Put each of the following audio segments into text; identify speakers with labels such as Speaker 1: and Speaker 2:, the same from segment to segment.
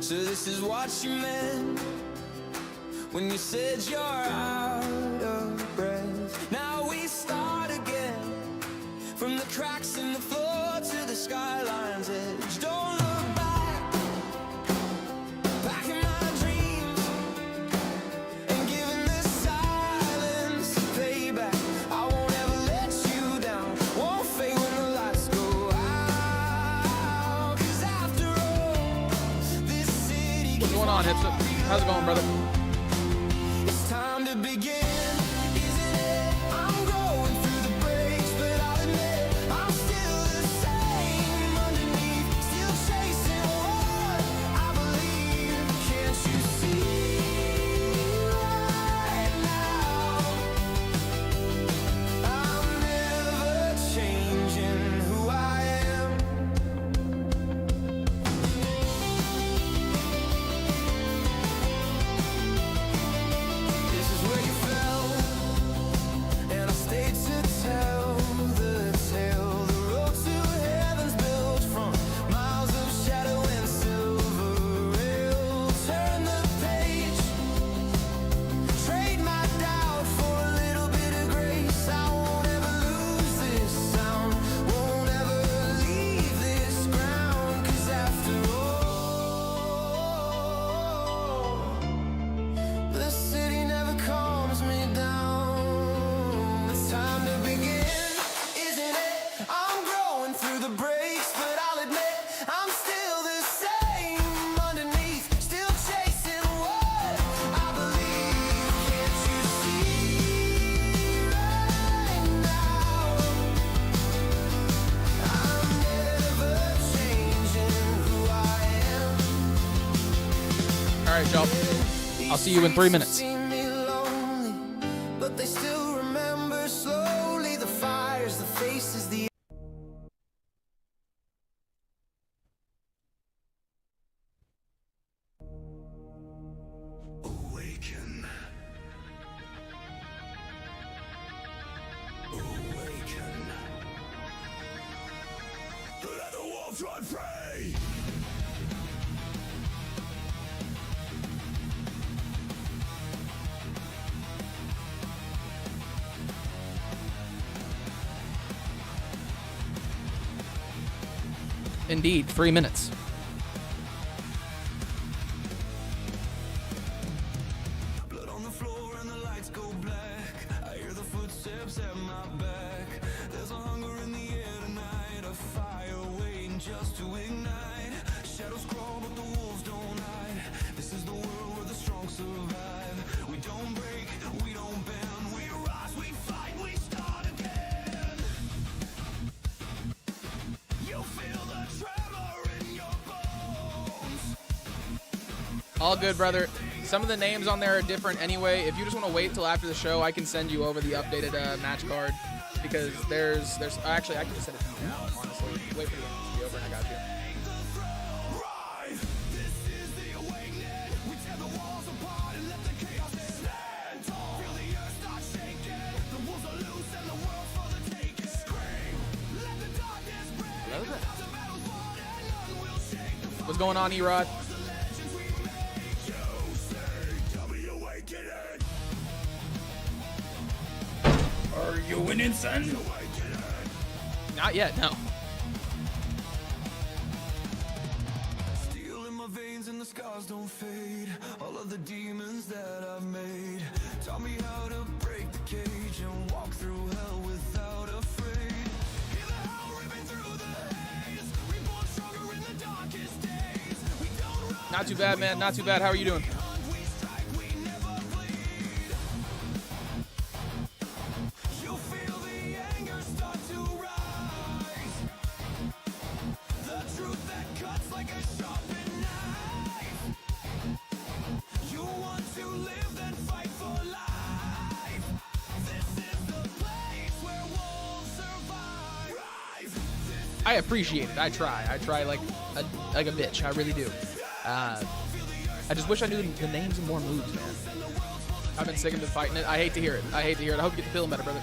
Speaker 1: So this is what you meant when you said you're out of breath. Now we start again, from the cracks in the floor to the skyline's edge. Don't look back, back in my dreams, and giving this silence payback. I won't ever let you down, won't fade when the lights go out. 'Cause after all, this city.
Speaker 2: What's going on, Hipsta? How's it going, brother?
Speaker 1: It's time to begin, isn't it? I'm going through the breaks, but I'll admit I'm still the same underneath, still chasing what I believe. Can't you see right now? I'm never changing who I am. This is where you fell, and I stayed to tell the tale. The road to heaven's built from miles of shadow and silver rail. Turn the page, trade my doubt for a little bit of grace. I won't ever lose this sound, won't ever leave this ground. 'Cause after all, the city never calms me down. It's time to begin, isn't it? I'm growing through the breaks, but I'll admit I'm still the same underneath, still chasing what I believe. Can't you see right now? I'm never changing who I am.
Speaker 2: All right, y'all. I'll see you in 3 minutes.
Speaker 1: See me lonely, but they still remember slowly the fires, the faces, the awaken. Awaken. Let the wolves run free.
Speaker 2: Indeed, 3 minutes.
Speaker 1: Blood on the floor and the lights go black. I hear the footsteps at my back. There's a hunger in the air tonight, a fire waiting just to ignite. Shadows crawl but the wolves don't hide. This is the world where the strong survive. We don't break, we don't bend, we rise, we fight, we start again. You feel the tremor in your bones.
Speaker 2: All good, brother. Some of the names on there are different anyway. If you just want to wait till after the show, I can send you over the updated match card, because there's actually I can just send it to you now, honestly. Wait for the game to be over and I got you. What's going on, E-Rod? Are you winning, son? Not yet, no.
Speaker 1: Steel in my veins and the scars don't fade. All of the demons that I've made taught me how to break the cage and walk through hell without afraid. Hear the hell ripping through the haze. Reborn stronger in the darkest days. We don't run.
Speaker 2: Not too bad, man. Not too bad. How are you doing?
Speaker 1: We strike, we never bleed. You feel the anger start to rise. The truth that cuts like a sharpened knife. You want to live, then fight for life. This is the place where wolves survive.
Speaker 2: I appreciate it. I try like a bitch. I really do. I just wish I knew the names of more moves, man. I've been sick of fighting it. I hate to hear it. I hate to hear it. I hope you get the feeling better, brother.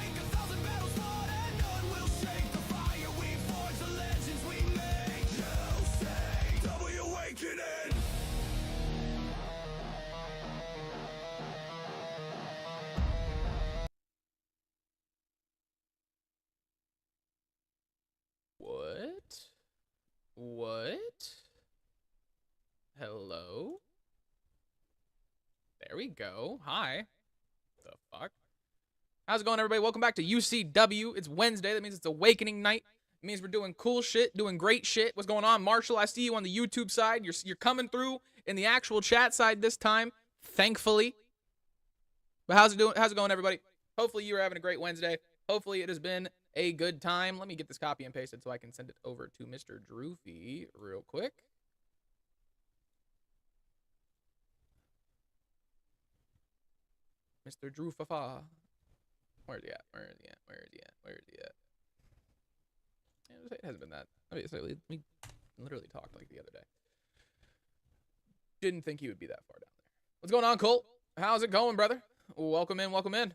Speaker 2: What? Hello? There we go. Hi. The fuck? How's it going, everybody? Welcome back to UCW. It's Wednesday. That means it's Awakening night. It means we're doing cool shit, doing great shit. What's going on, Marshall? I see you on the YouTube side. You're coming through in the actual chat side this time, thankfully. But how's it going, everybody? Hopefully you are having a great Wednesday. Hopefully it has been a good time. Let me get this copy and pasted so I can send it over to Mr. Droofy real quick. Mr. Droofafa. Where's he at? Where is he at? Where is he at? Where is he at? It hasn't been that. We literally talked like the other day. Didn't think he would be that far down there. What's going on, Colt? How's it going, brother? Welcome in, welcome in.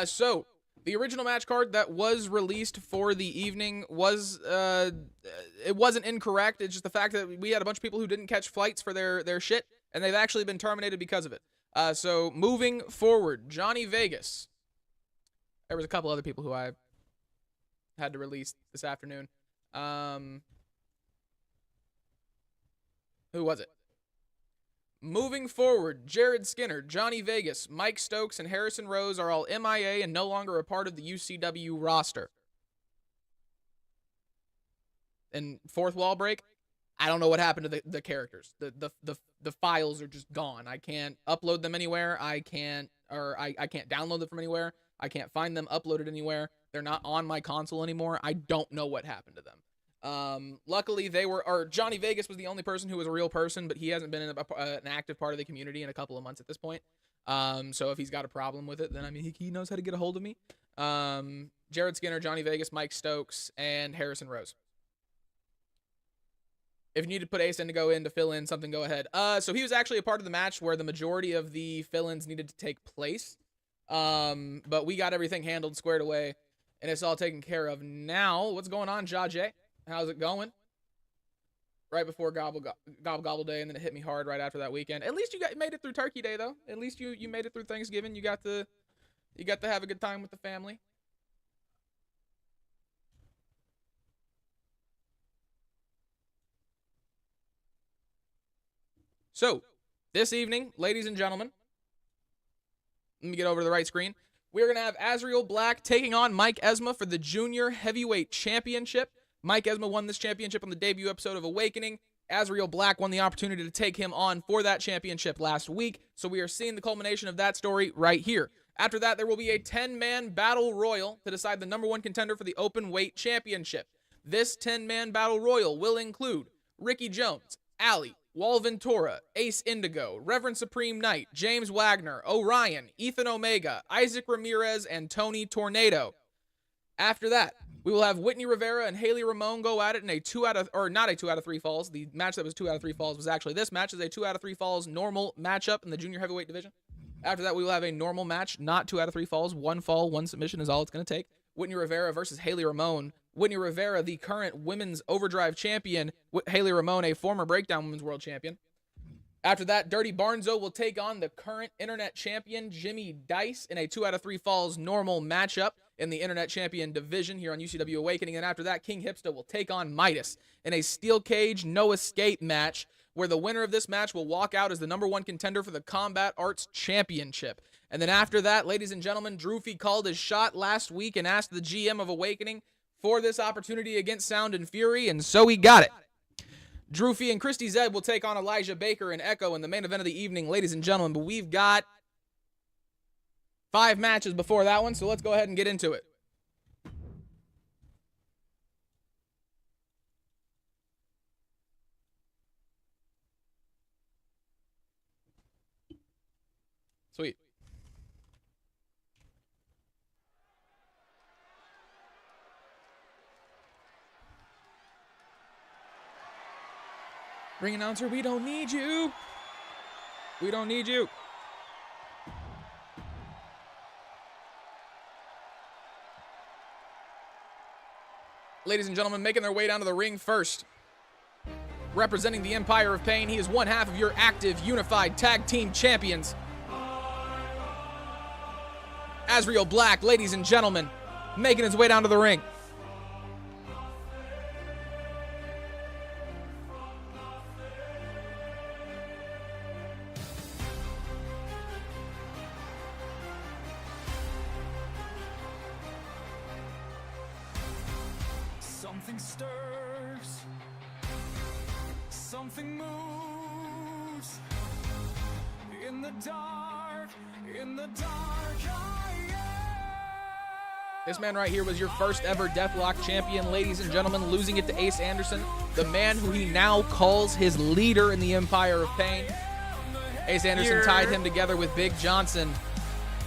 Speaker 2: So, the original match card that was released for the evening was, it wasn't incorrect. It's just the fact that we had a bunch of people who didn't catch flights for their shit, and they've actually been terminated because of it. So, moving forward, Johnny Vegas. There was a couple other people who I had to release this afternoon. Who was it? Moving forward, Jared Skinner, Johnny Vegas, Mike Stokes, and Harrison Rose are all MIA and no longer a part of the UCW roster. And fourth wall break, I don't know what happened to the characters. The files are just gone. I can't upload them anywhere. I can't download them from anywhere. I can't find them uploaded anywhere. They're not on my console anymore. I don't know what happened to them. Luckily, Johnny Vegas was the only person who was a real person, but he hasn't been an active part of the community in a couple of months at this point. So if he's got a problem with it, then, I mean, he knows how to get a hold of me. Jared Skinner, Johnny Vegas, Mike Stokes, and Harrison Rose. If you need to put Ace Indigo in to fill in something, go ahead. So he was actually a part of the match where the majority of the fill-ins needed to take place. But we got everything handled, squared away, and it's all taken care of now. What's going on, Jaj? How's it going? Right before Gobble Day, and then it hit me hard right after that weekend. At least you made it through Turkey Day, though. At least you made it through Thanksgiving. You got to have a good time with the family. So, this evening, ladies and gentlemen, let me get over to the right screen. We're going to have Azrael Black taking on Mike Esma for the Junior Heavyweight Championship. Mike Esma won this championship on the debut episode of Awakening. Azrael Black won the opportunity to take him on for that championship last week. So we are seeing the culmination of that story right here. After that, there will be a 10-man battle royal to decide the #1 contender for the Openweight Championship. This 10-man battle royal will include Ricky Jones, Ali, Wall Vintora, Ace Indigo, Reverend Supreme Knight, James Wagner, Orion, Ethan Omega, Isaac Ramirez, and Tony Tornado. After that, we will have Whitney Rivera and Hayley Ramon go at it in not a 2 out of 3 falls. The match that was 2 out of 3 falls was actually this match is a 2 out of 3 falls normal matchup in the junior heavyweight division. After that, we will have a normal match, not 2 out of 3 falls. 1 fall, 1 submission is all it's going to take. Whitney Rivera versus Hayley Ramon. Whitney Rivera, the current women's overdrive champion. Hayley Ramon, a former breakdown women's world champion. After that, Dirty Barnzo will take on the current internet champion, Jimmy Dice, in a 2 out of 3 falls normal matchup in the internet champion division here on UCW Awakening. And after that, King Hipsta will take on Midas in a steel cage, no escape match, where the winner of this match will walk out as the #1 contender for the Combat Arts Championship. And then after that, ladies and gentlemen, Droofy called his shot last week and asked the GM of Awakening for this opportunity against Sound and Fury, and so he got it. Droofy and Christy Zed will take on Elijah Baker and Echo in the main event of the evening, ladies and gentlemen. But we've got 5 matches before that one, so let's go ahead and get into it. Sweet. Ring announcer, we don't need you. We don't need you. Ladies and gentlemen, making their way down to the ring first. Representing the Empire of Pain, he is one half of your active, unified tag team champions. Azrael Black, ladies and gentlemen, making his way down to the ring.
Speaker 1: Something stirs, something moves in the dark,
Speaker 2: This man right here was your first ever Deathlock champion, ladies and gentlemen, losing it to Ace Anderson, the man who he now calls his leader in the Empire of Pain. Ace Anderson tied him together with Big Johnson.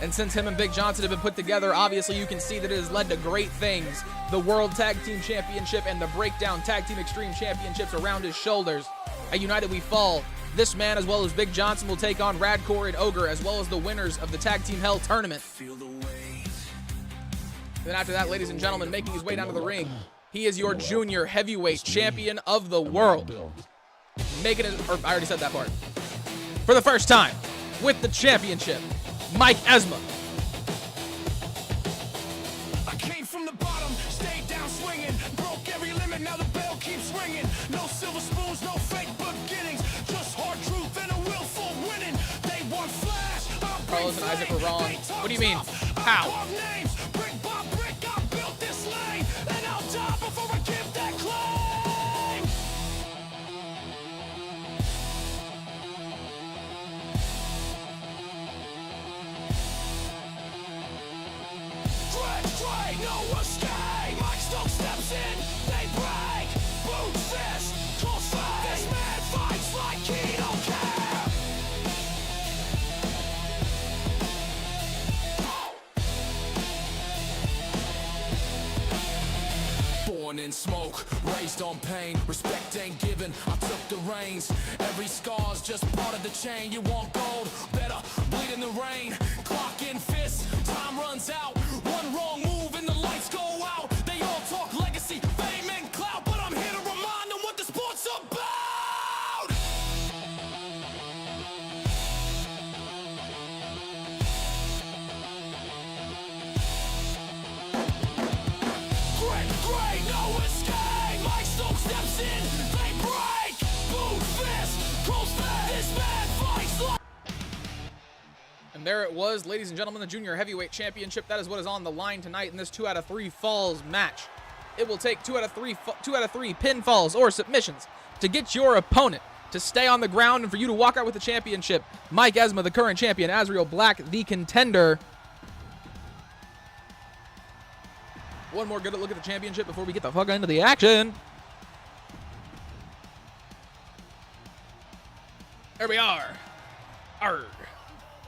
Speaker 2: And since him and Big Johnson have been put together, obviously you can see that it has led to great things. The World Tag Team Championship and the Breakdown Tag Team Extreme Championships around his shoulders. At United We Fall, this man as well as Big Johnson will take on Radcore and Ogre, as well as the winners of the Tag Team Hell Tournament. Then after that, ladies and gentlemen, making his way down to the ring, he is your junior heavyweight champion of the world. Making it, or I already said that part. For the first time, with the championship, Mike Esma.
Speaker 1: I came from the bottom, stayed down swinging, broke every limit, now the bell keeps ringing. No silver spoons, no fake beginnings, just hard truth and a willful winning. They want flash,
Speaker 2: Carlos and Isaac were wrong. What do you mean? How?
Speaker 1: Brick by brick, I built this lane, and I'll die before I give that claim. Straight, no escape. Mike Stokes steps in, they break. Boot fist, close fade. This man fights like he don't care. Born in smoke, raised on pain. Respect ain't given, I took the reins. Every scar's just part of the chain. You want gold, better bleed in the rain. Clock in fists, time runs out. One wrong move and the lights go out. They all talk legacy, fame and clout, but I'm here to remind them what the sport's about. Great, no escape. Mike Stokes steps in, they break. Boot fist, close fist. This man fights like.
Speaker 2: And there it was, ladies and gentlemen, the Junior Heavyweight Championship. That is what is on the line tonight in this 2 out of 3 falls match. It will take 2 out of 3 pinfalls or submissions to get your opponent to stay on the ground and for you to walk out with the championship. Mike Esma, the current champion. Azrael Black, the contender. One more good look at the championship before we get the fuck into the action. There we are. Arrgh.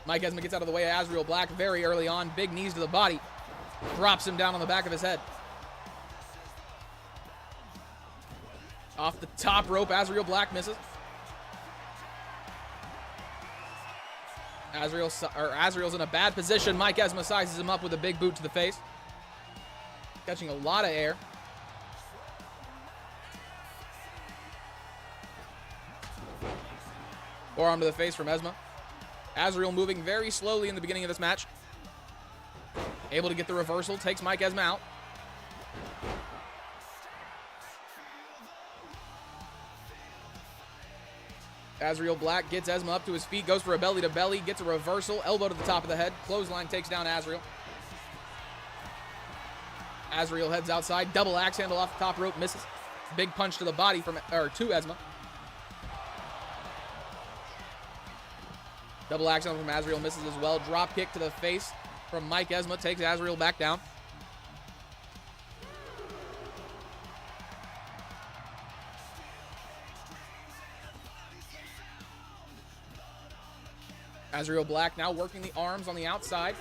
Speaker 2: Mike Esma gets out of the way of Azrael Black very early on. Big knees to the body. Drops him down on the back of his head. Off the top rope, Azrael Black misses. Azrael's in a bad position. Mike Esma sizes him up with a big boot to the face. Catching a lot of air. Forearm to the face from Esma. Azrael moving very slowly in the beginning of this match. Able to get the reversal. Takes Mike Esma out. Azrael Black gets Esma up to his feet. Goes for a belly to belly. Gets a reversal. Elbow to the top of the head. Clothesline takes down Azrael. Azrael heads outside. Double axe handle off the top rope. Misses. Big punch to the body to Esma. Double axe handle from Azrael misses as well. Drop kick to the face from Mike Esma. Takes Azrael back down. Azrael Black now working the arms on the outside.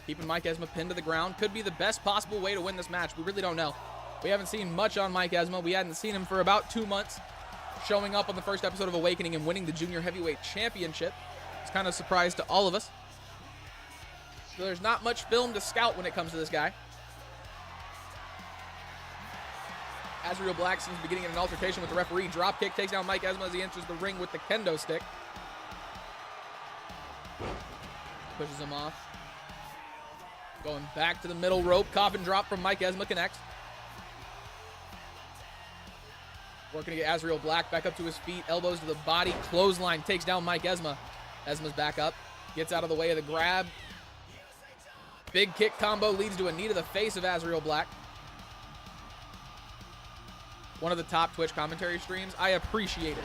Speaker 2: Keeping Mike Esma pinned to the ground. Could be the best possible way to win this match. We really don't know. We haven't seen much on Mike Esma. We hadn't seen him for about 2 months. Showing up on the first episode of Awakening and winning the Junior Heavyweight Championship. It's kind of a surprise to all of us. So there's not much film to scout when it comes to this guy. Azrael Black seems to be getting in an altercation with the referee. Drop kick takes down Mike Esma as he enters the ring with the kendo stick. Pushes him off. Going back to the middle rope. Coffin drop from Mike Esma connects. Working to get Azrael Black back up to his feet. Elbows to the body. Clothesline takes down Mike Esma. Esma's back up. Gets out of the way of the grab. Big kick combo leads to a knee to the face of Azrael Black. one of the top Twitch commentary streams. I appreciate it.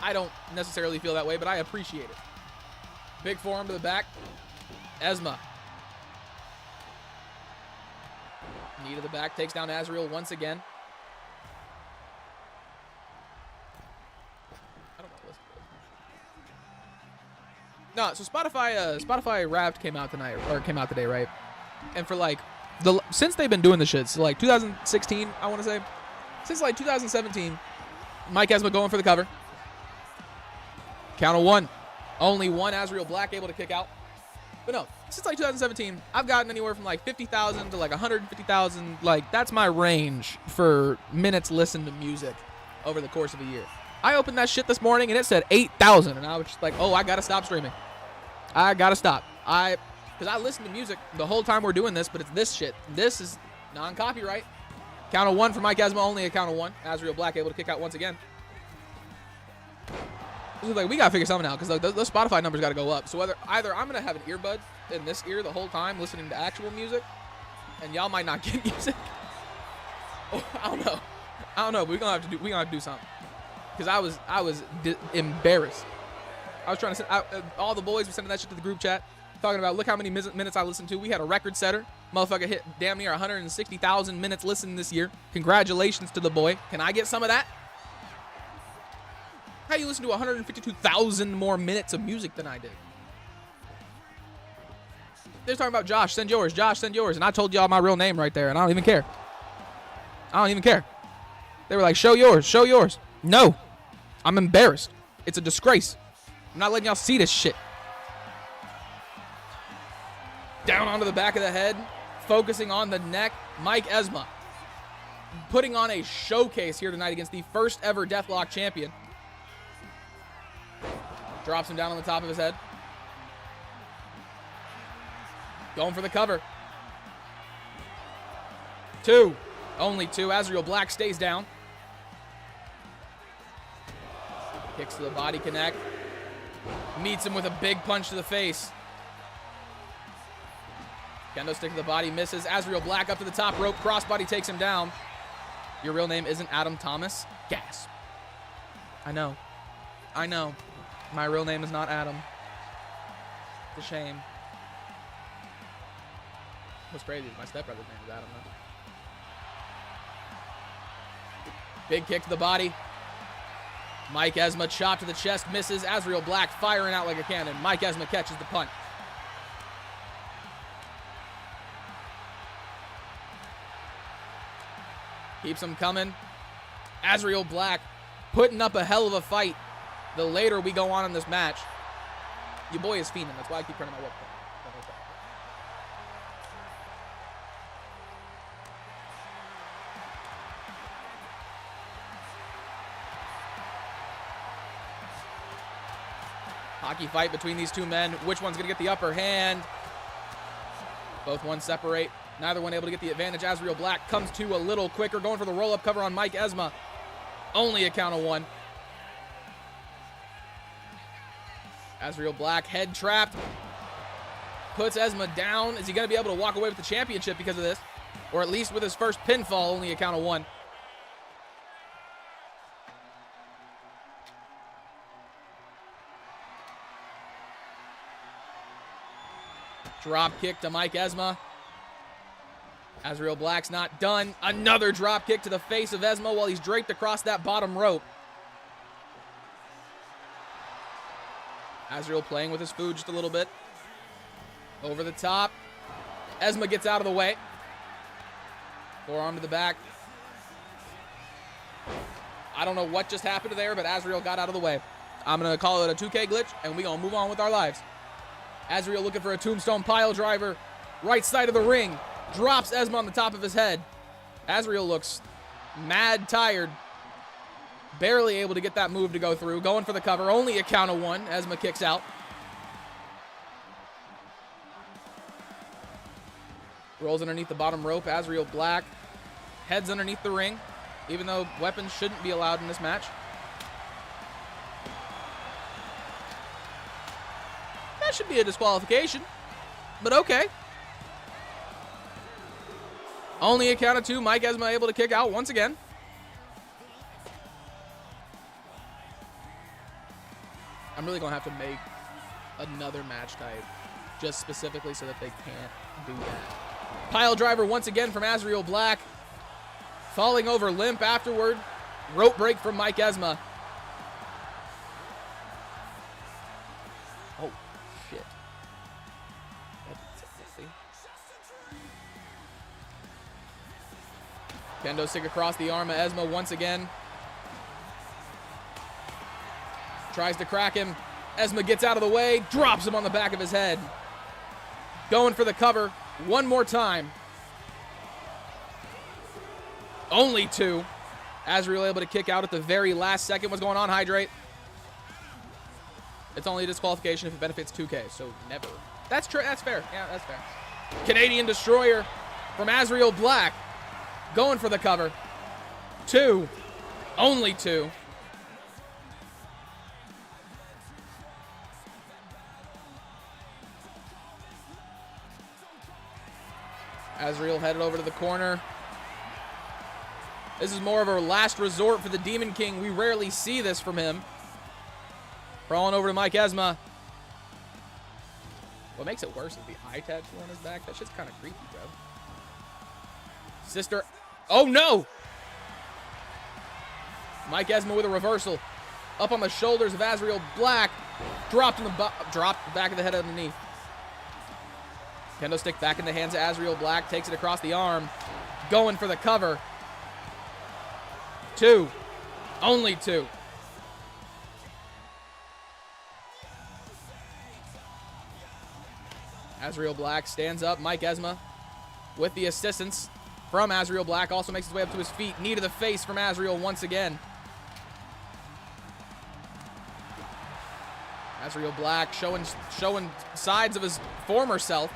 Speaker 2: I don't necessarily feel that way, but I appreciate it. Big forearm to the back. Esma. Knee to the back, takes down Azrael once again. I don't know. No, so Spotify Wrapped came out tonight, or came out today, right? And for like since they've been doing this shit, so like 2016, I want to say, since like 2017, Mike Esma going for the cover. Count of one. Only one Azrael Black able to kick out. But no, since like 2017, I've gotten anywhere from like 50,000 to like 150,000. Like, that's my range for minutes listened to music over the course of a year. I opened that shit this morning and it said 8,000. And I was just like, oh, I got to stop streaming. I got to stop. Because I listen to music the whole time we're doing this, but it's this shit. This is non-copyright. Count of one for Mike Esma, only a count of one. Azrael Black able to kick out once again. So like, we got to figure something out because like, those Spotify numbers got to go up. So either I'm going to have an earbud in this ear the whole time listening to actual music, and y'all might not get music. Oh, I don't know. But we're going to have to do something. Because I was embarrassed. I was trying to send all the boys were sending that shit to the group chat, talking about look how many minutes I listened to. We had a record setter. Motherfucker hit damn near 160,000 minutes listened this year. Congratulations to the boy. Can I get some of that? How you listen to 152,000 more minutes of music than I did? They're talking about Josh, send yours. Josh, send yours. And I told y'all my real name right there, and I don't even care. I don't even care. They were like, show yours, show yours. No. I'm embarrassed. It's a disgrace. I'm not letting y'all see this shit. Down onto the back of the head, focusing on the neck. Mike Esma putting on a showcase here tonight against the first ever Deathlock champion. Drops him down on the top of his head. Going for the cover. Two. Only two. Azrael Black stays down. Kicks to the body connect. Meets him with a big punch to the face. Kendo stick to the body, misses. Azrael Black up to the top rope. Crossbody takes him down. Your real name isn't Adam Thomas? Gasp. I know. I know. My real name is not Adam. It's a shame. What's crazy is my stepbrother's name is Adam, though. Big kick to the body. Mike Esma chop to the chest, misses. Azrael Black firing out like a cannon. Mike Esma catches the punt. Keeps him coming. Azrael Black putting up a hell of a fight. The later we go on in this match, your boy is fiending. That's why I keep turning my webcam. Hockey fight between these two men. Which one's going to get the upper hand? Both ones separate. Neither one able to get the advantage. Azrael Black comes to a little quicker. Going for the roll-up cover on Mike Esma. Only a count of one. Azrael Black head trapped. Puts Esma down. Is he going to be able to walk away with the championship because of this? Or at least with his first pinfall, only a count of one. Drop kick to Mike Esma. Azrael Black's not done. Another drop kick to the face of Esma while he's draped across that bottom rope. Azrael playing with his food just a little bit. Over the top. Esma gets out of the way. Forearm to the back. I don't know what just happened there, but Azrael got out of the way. I'm going to call it a 2K glitch, and we're going to move on with our lives. Azrael looking for a tombstone pile driver. Right side of the ring. Drops Esma on the top of his head. Azrael looks mad tired. Barely able to get that move to go through. Going for the cover. Only a count of one. Esma kicks out. Rolls underneath the bottom rope. Azrael Black heads underneath the ring. Even though weapons shouldn't be allowed in this match. That should be a disqualification. But okay. Only a count of two. Mike Esma able to kick out once again. I'm really going to have to make another match type just specifically so that they can't do that. Pile driver once again from Azrael Black. Falling over limp afterward. Rope break from Mike Esma. Oh, shit. Kendo stick across the arm of Esma once again. Tries to crack him. Esma gets out of the way. Drops him on the back of his head. Going for the cover one more time. Only 2. Azrael able to kick out at the very last second. What's going on, Hydrate? It's only a disqualification if it benefits 2K, so never. That's true. That's fair. Yeah, that's fair. Canadian Destroyer from Azrael Black. Going for the cover. 2. Only 2. Azrael headed over to the corner. This is more of a last resort for the Demon King. We rarely see this from him. Crawling over to Mike Esma. What makes it worse is the eye tattoo on his back. That shit's kind of creepy, bro. Sister. Oh, no! Mike Esma with a reversal. Up on the shoulders of Azrael Black. Dropped the back of the head underneath. Kendo stick back in the hands of Azrael Black. Takes it across the arm. Going for the cover. 2. Only 2. Azrael Black stands up. Mike Esma with the assistance from Azrael Black also makes his way up to his feet. Knee to the face from Azrael once again. Azrael Black showing sides of his former self.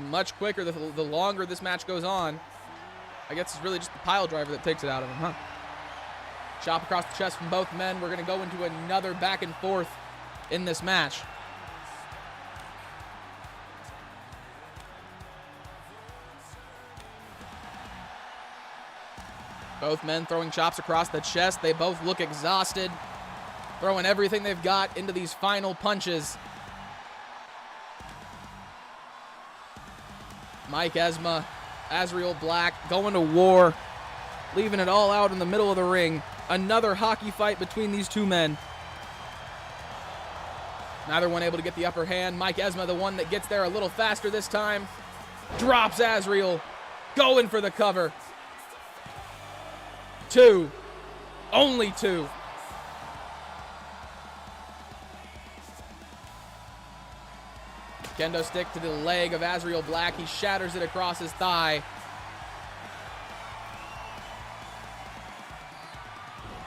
Speaker 2: Much quicker the longer this match goes on. I guess it's really just the pile driver that takes it out of him, huh? Chop across the chest from both men. We're going to go into another back and forth in this match. Both men throwing chops across the chest. They both look exhausted. Throwing everything they've got into these final punches. Mike Esma, Azrael Black going to war, leaving it all out in the middle of the ring. Another hockey fight between these two men. Neither one able to get the upper hand. Mike Esma, the one that gets there a little faster this time. Drops Azrael, going for the cover. 2. Only 2. Kendo stick to the leg of Azrael Black. He shatters it across his thigh.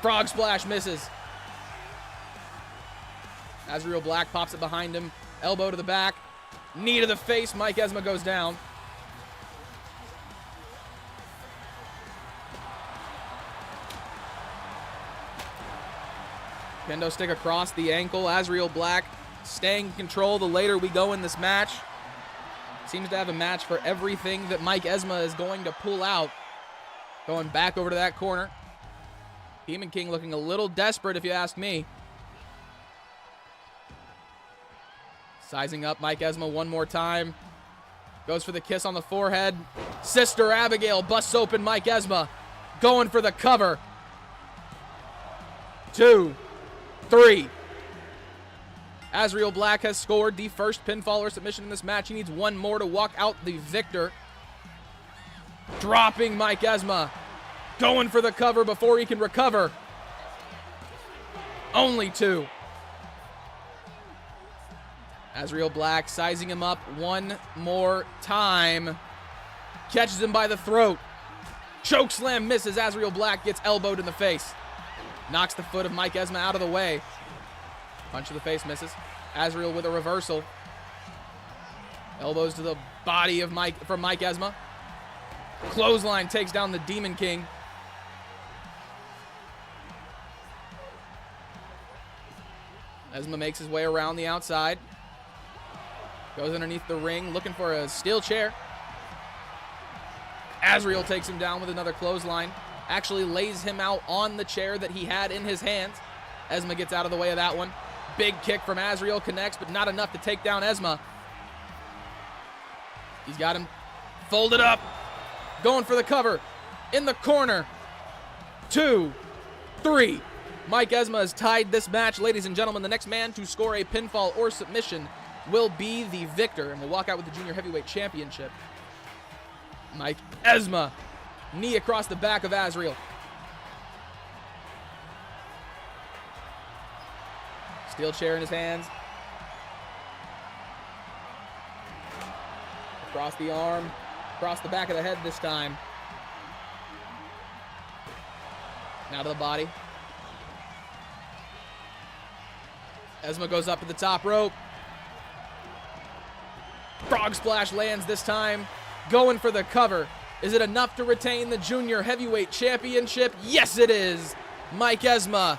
Speaker 2: Frog splash misses. Azrael Black pops it behind him. Elbow to the back. Knee to the face. Mike Esma goes down. Kendo stick across the ankle. Azrael Black staying in control the later we go in this match. Seems to have a match for everything that Mike Esma is going to pull out. Going back over to that corner. Demon King looking a little desperate if you ask me. Sizing up Mike Esma one more time. Goes for the kiss on the forehead. Sister Abigail busts open Mike Esma. Going for the cover. 2, 3. Azrael Black has scored the first pinfall or submission in this match. He needs one more to walk out the victor. Dropping Mike Esma. Going for the cover before he can recover. Only 2. Azrael Black sizing him up one more time. Catches him by the throat. Choke slam misses. Azrael Black gets elbowed in the face. Knocks the foot of Mike Esma out of the way. Punch to the face misses. Azrael with a reversal. Elbows to the body of Mike Esma. Clothesline takes down the Demon King. Esma makes his way around the outside. Goes underneath the ring looking for a steel chair. Azrael takes him down with another clothesline. Actually lays him out on the chair that he had in his hands. Esma gets out of the way of that one. Big kick from Azrael, connects, but not enough to take down Esma. He's got him folded up, going for the cover, in the corner. 2, 3. Mike Esma has tied this match. Ladies and gentlemen, the next man to score a pinfall or submission will be the victor and will walk out with the Junior Heavyweight Championship. Mike Esma, knee across the back of Azrael. Steel chair in his hands. Across the arm, across the back of the head this time. Now to the body. Esma goes up to the top rope. Frog splash lands this time. Going for the cover. Is it enough to retain the Junior Heavyweight Championship? Yes, it is. Mike Esma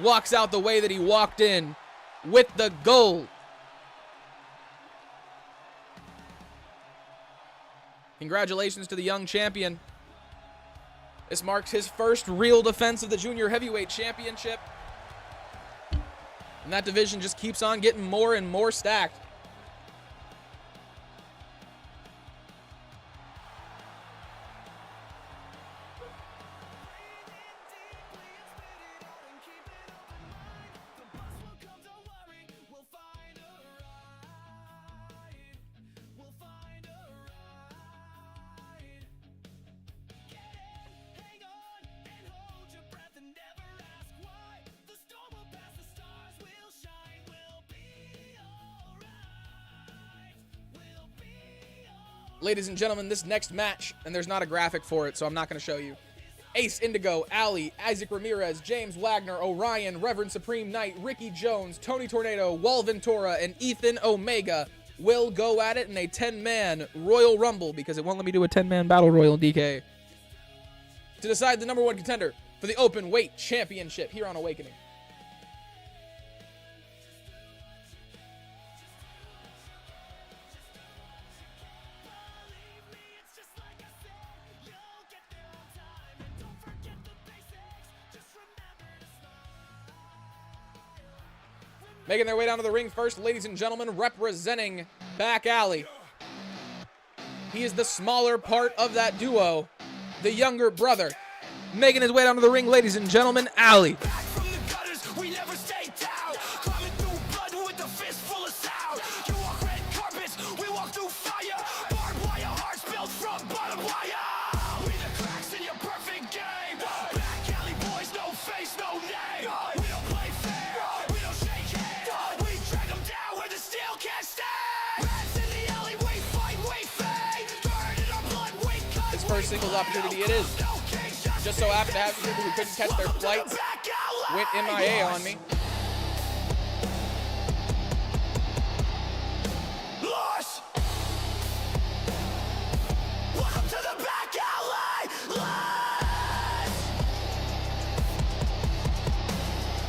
Speaker 2: walks out the way that he walked in with the gold. Congratulations to the young champion. This marks his first real defense of the Junior Heavyweight Championship. And that division just keeps on getting more and more stacked. Ladies and gentlemen, this next match, and there's not a graphic for it, so I'm not going to show you. Ace Indigo, Ali, Isaac Ramirez, James Wagner, Orion, Reverend Supreme Knight, Ricky Jones, Tony Tornado, Vintora, and Ethan Omega will go at it in a 10-man Royal Rumble, because it won't let me do a 10-man Battle Royal, DK, to decide the number 1 contender for the Openweight Championship here on Awakening. Making their way down to the ring first, ladies and gentlemen, representing Back Alley. He is the smaller part of that duo, the younger brother. Making his way down to the ring, ladies and gentlemen, Ali. First singles opportunity it is. Just so happened to have people who couldn't catch their flights went MIA on me. Welcome to the back alley.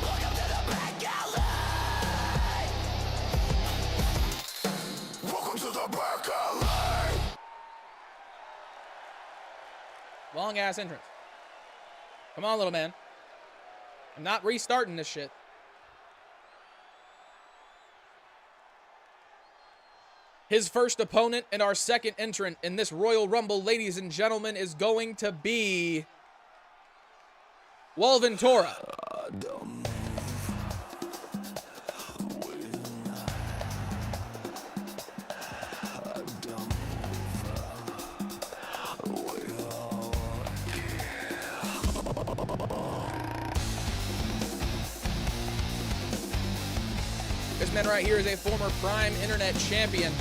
Speaker 2: Welcome to the back alley. Welcome to the back alley. Long ass entrance. Come on, little man. I'm not restarting this shit. His first opponent and our second entrant in this Royal Rumble, ladies and gentlemen, is going to be Vintora. This man right here is a former Prime Internet champion.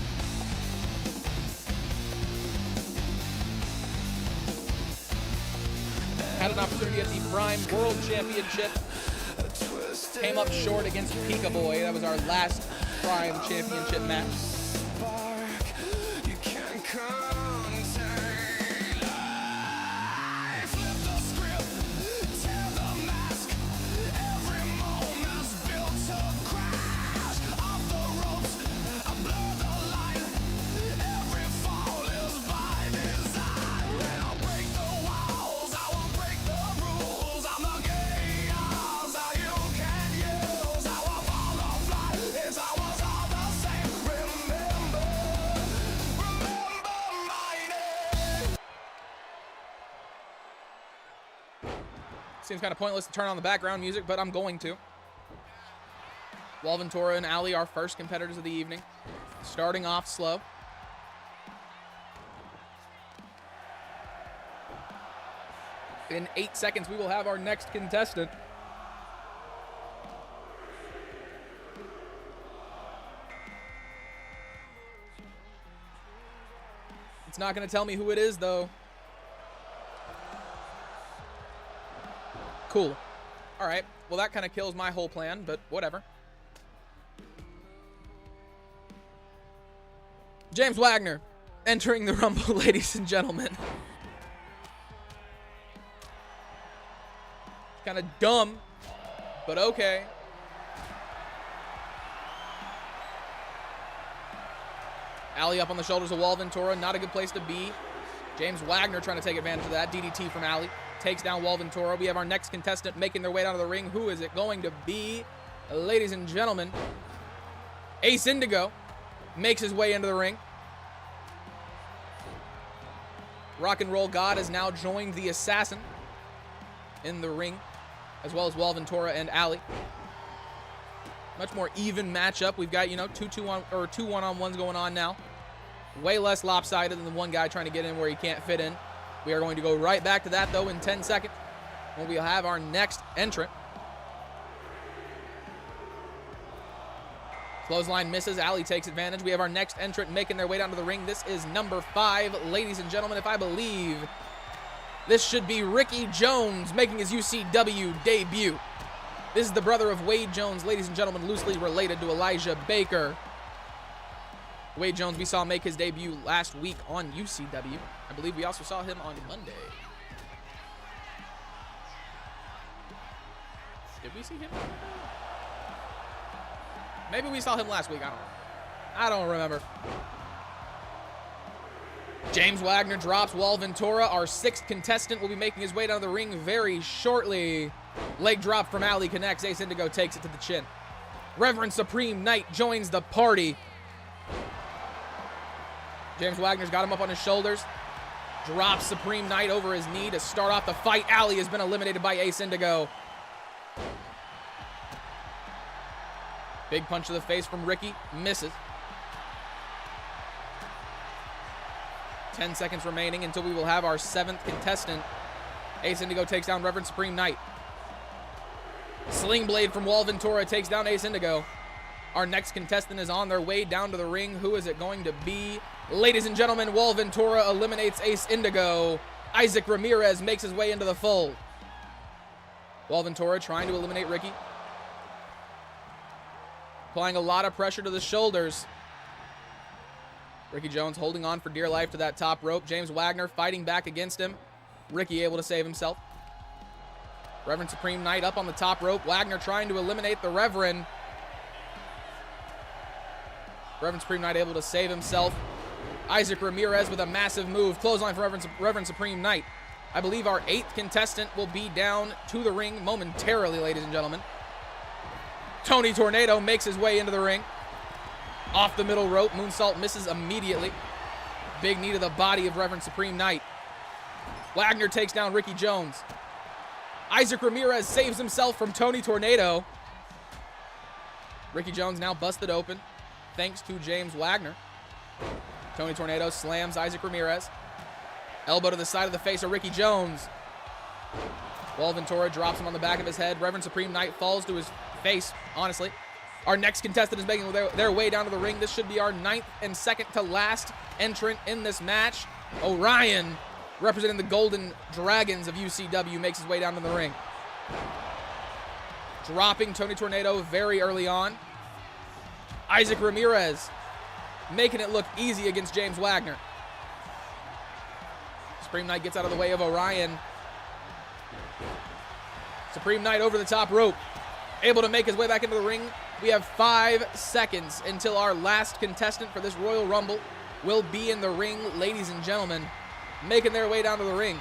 Speaker 2: Had an opportunity at the Prime World Championship. Came up short against Pika Boy. That was our last Prime Championship match. Seems kind of pointless to turn on the background music, but I'm going to. Vintora and Ali, our first competitors of the evening. Starting off slow. In 8 seconds, we will have our next contestant. It's not going to tell me who it is, though. Cool. All right. Well, that kind of kills my whole plan, but whatever. James Wagner entering the Rumble, ladies and gentlemen. Kind of dumb, but okay. Ali up on the shoulders of Vintora. Not a good place to be. James Wagner trying to take advantage of that. DDT from Ali. Takes down Vintora. We have our next contestant making their way down to the ring. Who is it going to be? Ladies and gentlemen, Ace Indigo makes his way into the ring. Rock and Roll God has now joined the Assassin in the ring, as well as Vintora and Ali. Much more even matchup. We've got, two one-on-ones going on now. Way less lopsided than the one guy trying to get in where he can't fit in. We are going to go right back to that, though, in 10 seconds, when we'll have our next entrant. Clothesline misses. Ali takes advantage. We have our next entrant making their way down to the ring. This is number 5. Ladies and gentlemen, if I believe, this should be Ricky Jones making his UCW debut. This is the brother of Wade Jones, ladies and gentlemen, loosely related to Elijah Baker. Wade Jones, we saw make his debut last week on UCW. I believe we also saw him on Monday. Did we see him? Maybe we saw him last week. I don't remember. James Wagner drops Vintora. Our 6th contestant will be making his way down the ring very shortly. Leg drop from Ali connects. Ace Indigo takes it to the chin. Reverend Supreme Knight joins the party. James Wagner's got him up on his shoulders. Drops Supreme Knight over his knee to start off the fight. Ali has been eliminated by Ace Indigo. Big punch to the face from Ricky. Misses. 10 seconds remaining until we will have our 7th contestant. Ace Indigo takes down Reverend Supreme Knight. Sling Blade from Vintora takes down Ace Indigo. Our next contestant is on their way down to the ring. Who is it going to be? Ladies and gentlemen, Vintora eliminates Ace Indigo. Isaac Ramirez makes his way into the fold. Vintora trying to eliminate Ricky. Applying a lot of pressure to the shoulders. Ricky Jones holding on for dear life to that top rope. James Wagner fighting back against him. Ricky able to save himself. Reverend Supreme Knight up on the top rope. Wagner trying to eliminate the Reverend. Reverend Supreme Knight able to save himself. Isaac Ramirez with a massive move. Clothesline for Reverend Supreme Knight. I believe our 8th contestant will be down to the ring momentarily, ladies and gentlemen. Tony Tornado makes his way into the ring. Off the middle rope. Moonsault misses immediately. Big knee to the body of Reverend Supreme Knight. Wagner takes down Ricky Jones. Isaac Ramirez saves himself from Tony Tornado. Ricky Jones now busted open thanks to James Wagner. Tony Tornado slams Isaac Ramirez. Elbow to the side of the face of Ricky Jones. Vintora drops him on the back of his head. Reverend Supreme Knight falls to his face, honestly. Our next contestant is making their way down to the ring. This should be our 9th and second to last entrant in this match. Orion, representing the Golden Dragons of UCW, makes his way down to the ring. Dropping Tony Tornado very early on. Isaac Ramirez making it look easy against James Wagner. Supreme Knight gets out of the way of Orion. Supreme Knight over the top rope. Able to make his way back into the ring. We have 5 seconds until our last contestant for this Royal Rumble will be in the ring, ladies and gentlemen, making their way down to the ring.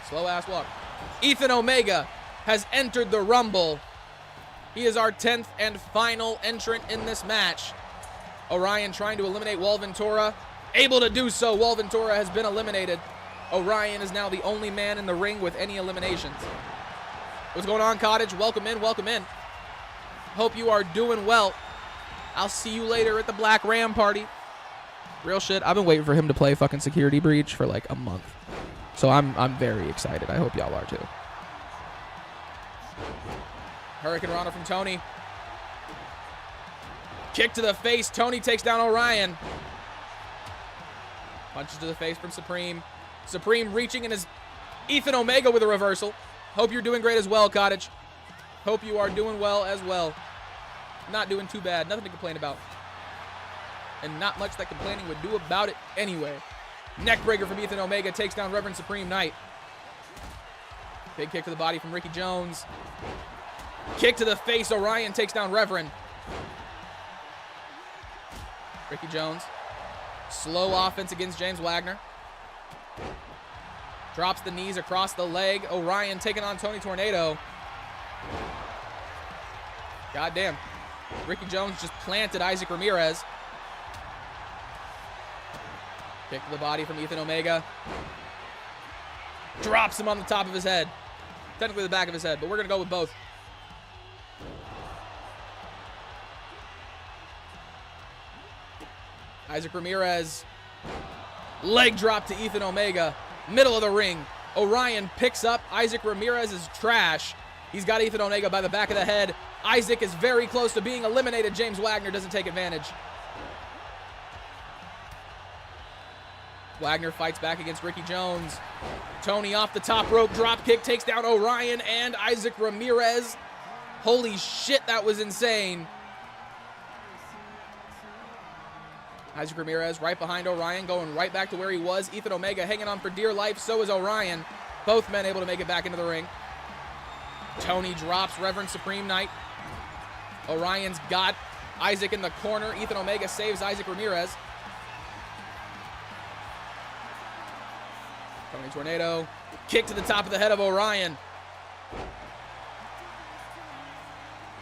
Speaker 2: Slow ass walk. Ethan Omega has entered the Rumble. He is our 10th and final entrant in this match. Orion trying to eliminate Vintora. Able to do so. Vintora has been eliminated. Orion is now the only man in the ring with any eliminations. What's going on, Cottage? Welcome in, welcome in. Hope you are doing well. I'll see you later at the Black Ram party. Real shit, I've been waiting for him to play fucking Security Breach for like a month. So I'm very excited. I hope y'all are too. Hurricane Rana from Tony. Kick to the face. Tony takes down Orion. Punches to the face from Supreme. Supreme reaching in his Ethan Omega with a reversal. Hope you're doing great as well, Cottage. Hope you are doing well as well. Not doing too bad. Nothing to complain about. And not much that complaining would do about it anyway. Neckbreaker from Ethan Omega takes down Reverend Supreme Knight. Big kick to the body from Ricky Jones. Kick to the face. Orion takes down Reverend. Ricky Jones. Slow offense against James Wagner. Drops the knees across the leg. Orion taking on Tony Tornado. Goddamn. Ricky Jones just planted Isaac Ramirez. Kick to the body from Ethan Omega. Drops him on the top of his head. Technically the back of his head, but we're going to go with both. Isaac Ramirez. Leg drop to Ethan Omega. Middle of the ring. Orion picks up Isaac Ramirez's trash. He's got Ethan Omega by the back of the head. Isaac is very close to being eliminated. James Wagner doesn't take advantage. Wagner fights back against Ricky Jones. Tony off the top rope. Drop kick takes down Orion and Isaac Ramirez. Holy shit, that was insane. Isaac Ramirez right behind Orion, going right back to where he was. Ethan Omega hanging on for dear life. So is Orion. Both men able to make it back into the ring. Tony drops Reverend Supreme Knight. Orion's got Isaac in the corner. Ethan Omega saves Isaac Ramirez. Tony Tornado. Kick to the top of the head of Orion.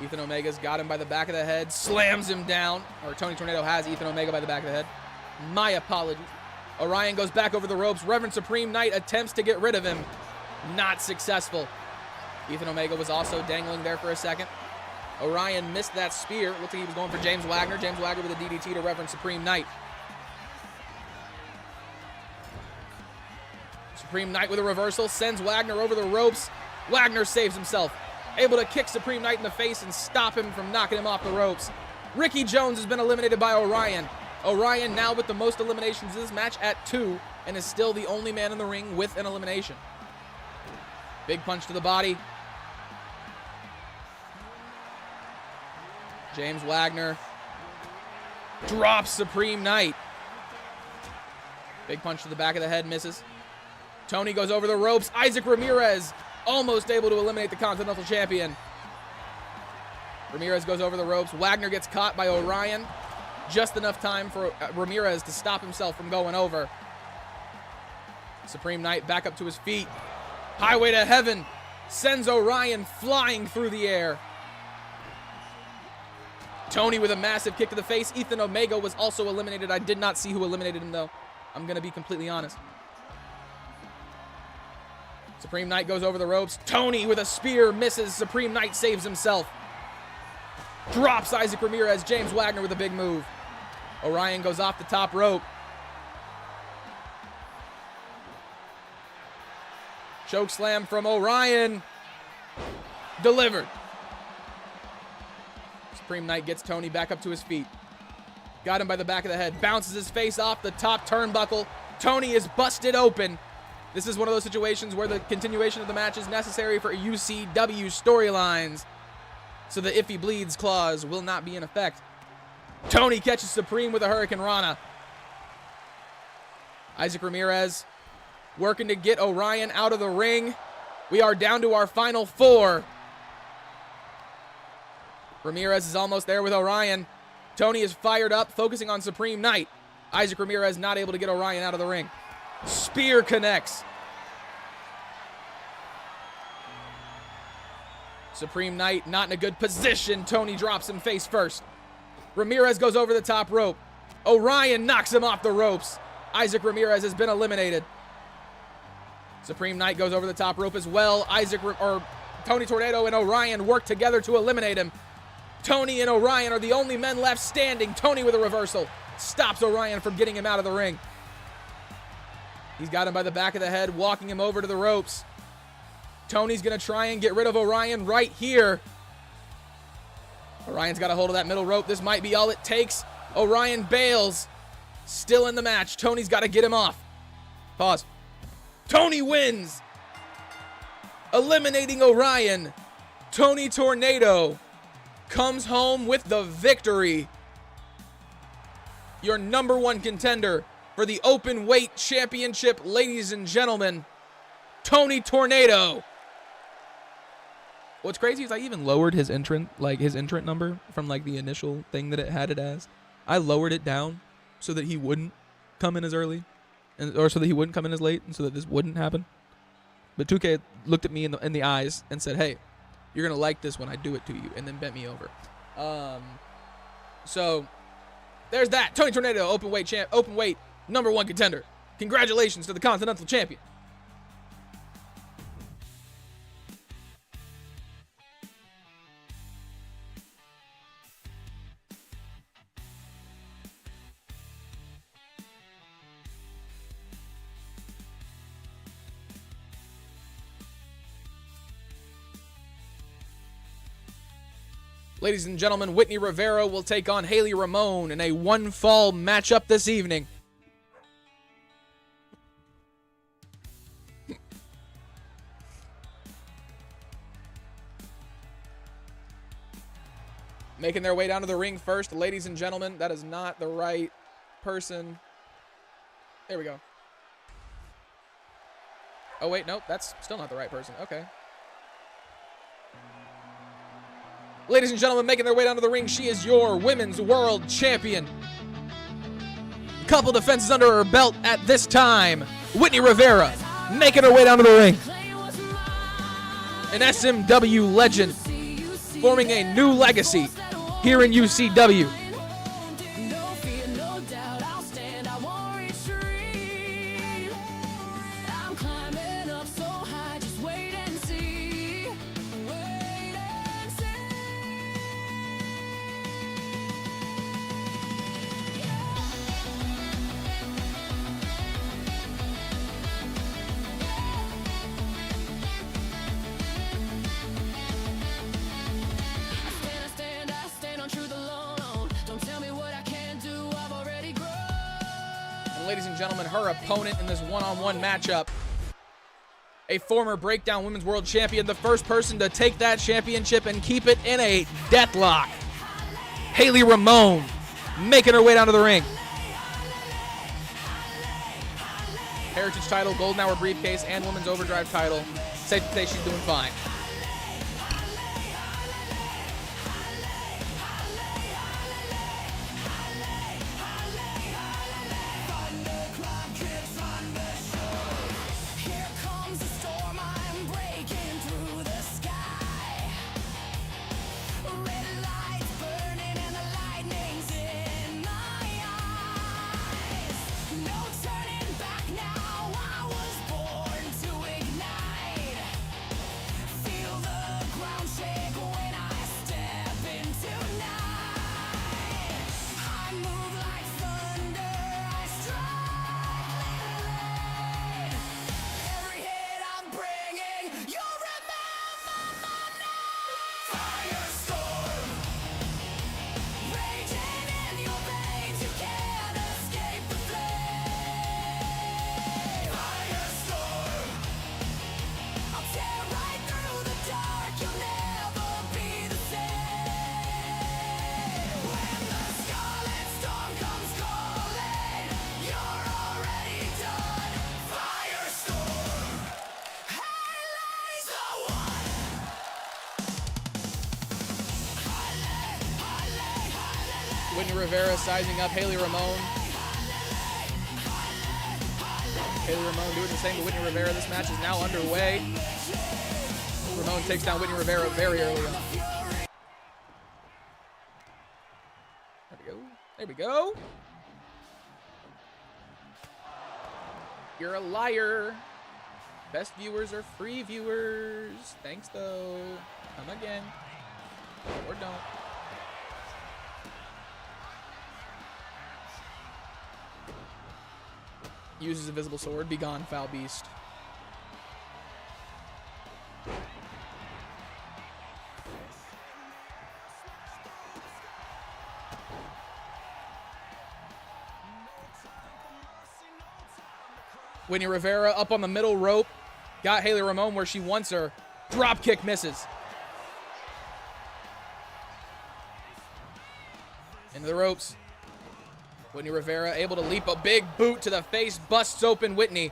Speaker 2: Ethan Omega's got him by the back of the head. Slams him down. Or Tony Tornado has Ethan Omega by the back of the head. My apologies. Orion goes back over the ropes. Reverend Supreme Knight attempts to get rid of him. Not successful. Ethan Omega was also dangling there for a second. Orion missed that spear. Looked like he was going for James Wagner. James Wagner with a DDT to Reverend Supreme Knight. Supreme Knight with a reversal. Sends Wagner over the ropes. Wagner saves himself. Able to kick Supreme Knight in the face and stop him from knocking him off the ropes. Ricky Jones has been eliminated by Orion. Orion now with the most eliminations in this match at 2 and is still the only man in the ring with an elimination. Big punch to the body. James Wagner drops Supreme Knight. Big punch to the back of the head, misses. Tony goes over the ropes. Isaac Ramirez almost able to eliminate the Continental Champion. Ramirez goes over the ropes. Wagner gets caught by Orion. Just enough time for Ramirez to stop himself from going over. Supreme Knight back up to his feet. Highway to Heaven. Sends Orion flying through the air. Tony with a massive kick to the face. Ethan Omega was also eliminated. I did not see who eliminated him, though. I'm going to be completely honest. Supreme Knight goes over the ropes. Tony with a spear misses. Supreme Knight saves himself. Drops Isaac Ramirez. James Wagner with a big move. Orion goes off the top rope. Choke slam from Orion. Delivered. Supreme Knight gets Tony back up to his feet. Got him by the back of the head. Bounces his face off the top turnbuckle. Tony is busted open. This is one of those situations where the continuation of the match is necessary for UCW storylines. So the if he bleeds clause will not be in effect. Tony catches Supreme with a Hurricane Rana. Isaac Ramirez working to get Orion out of the ring. We are down to our final 4. Ramirez is almost there with Orion. Tony is fired up, focusing on Supreme Knight. Isaac Ramirez not able to get Orion out of the ring. Spear connects. Supreme Knight not in a good position. Tony drops him face first. Ramirez goes over the top rope. Orion knocks him off the ropes. Isaac Ramirez has been eliminated. Supreme Knight goes over the top rope as well. Tony Tornado and Orion work together to eliminate him. Tony and Orion are the only men left standing. Tony with a reversal stops Orion from getting him out of the ring. He's got him by the back of the head, walking him over to the ropes. Tony's going to try and get rid of Orion right here. Orion's got a hold of that middle rope. This might be all it takes. Orion bails. Still in the match. Tony's got to get him off. Pause. Tony wins. Eliminating Orion. Tony Tornado comes home with the victory. Your #1 contender for the Openweight Championship, ladies and gentlemen, Tony Tornado. What's crazy is I even lowered his entrant number from like the initial thing that it had it as. I lowered it down so that he wouldn't come in as early, or so that he wouldn't come in as late, and so that this wouldn't happen. But 2K looked at me in the eyes and said, "Hey, you're gonna like this when I do it to you," and then bent me over. So there's that. Tony Tornado, Openweight #1 contender. Congratulations to the Continental Champion. Ladies and gentlemen, Whitney Rivera will take on Hayley Ramon in a one-fall matchup this evening. Making their way down to the ring first, ladies and gentlemen. That is not the right person. There we go. Oh, wait, nope, that's still not the right person. Okay. Ladies and gentlemen, making their way down to the ring, she is your Women's World Champion. Couple defenses under her belt at this time. Whitney Rivera making her way down to the ring. An SMW legend forming a new legacy here in UCW. Ladies and gentlemen, her opponent in this one-on-one matchup, a former Breakdown Women's World Champion, the first person to take that championship and keep it in a deathlock. Hayley Ramon making her way down to the ring. Heritage title, Golden Hour briefcase, and Women's Overdrive title. Safe to say she's doing fine. Whitney Rivera sizing up Hayley Ramon. Hayley Ramon doing the same to Whitney Rivera. This match is now underway. Ramon takes down Whitney Rivera very early on. There we go. There we go. You're a liar. Best viewers are free viewers. Thanks, though. Come again. Or don't. Uses a visible sword. Be gone, foul beast. Whitney Rivera up on the middle rope. Got Hayley Ramon where she wants her. Drop kick misses. Into the ropes. Whitney Rivera able to leap a big boot to the face. Busts open Whitney.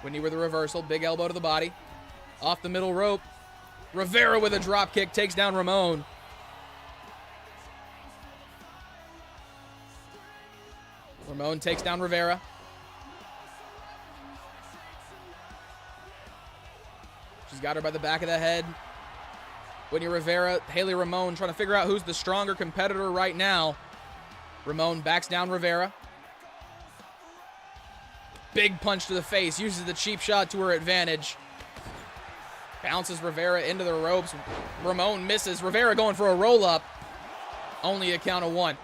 Speaker 2: Whitney with a reversal. Big elbow to the body. Off the middle rope. Rivera with a drop kick. Takes down Ramon. Ramon takes down Rivera. She's got her by the back of the head. Whitney Rivera, Hayley Ramon trying to figure out who's the stronger competitor right now. Ramon backs down Rivera. Big punch to the face. Uses the cheap shot to her advantage. Bounces Rivera into the ropes. Ramon misses. Rivera going for a roll-up. Only a count of 1.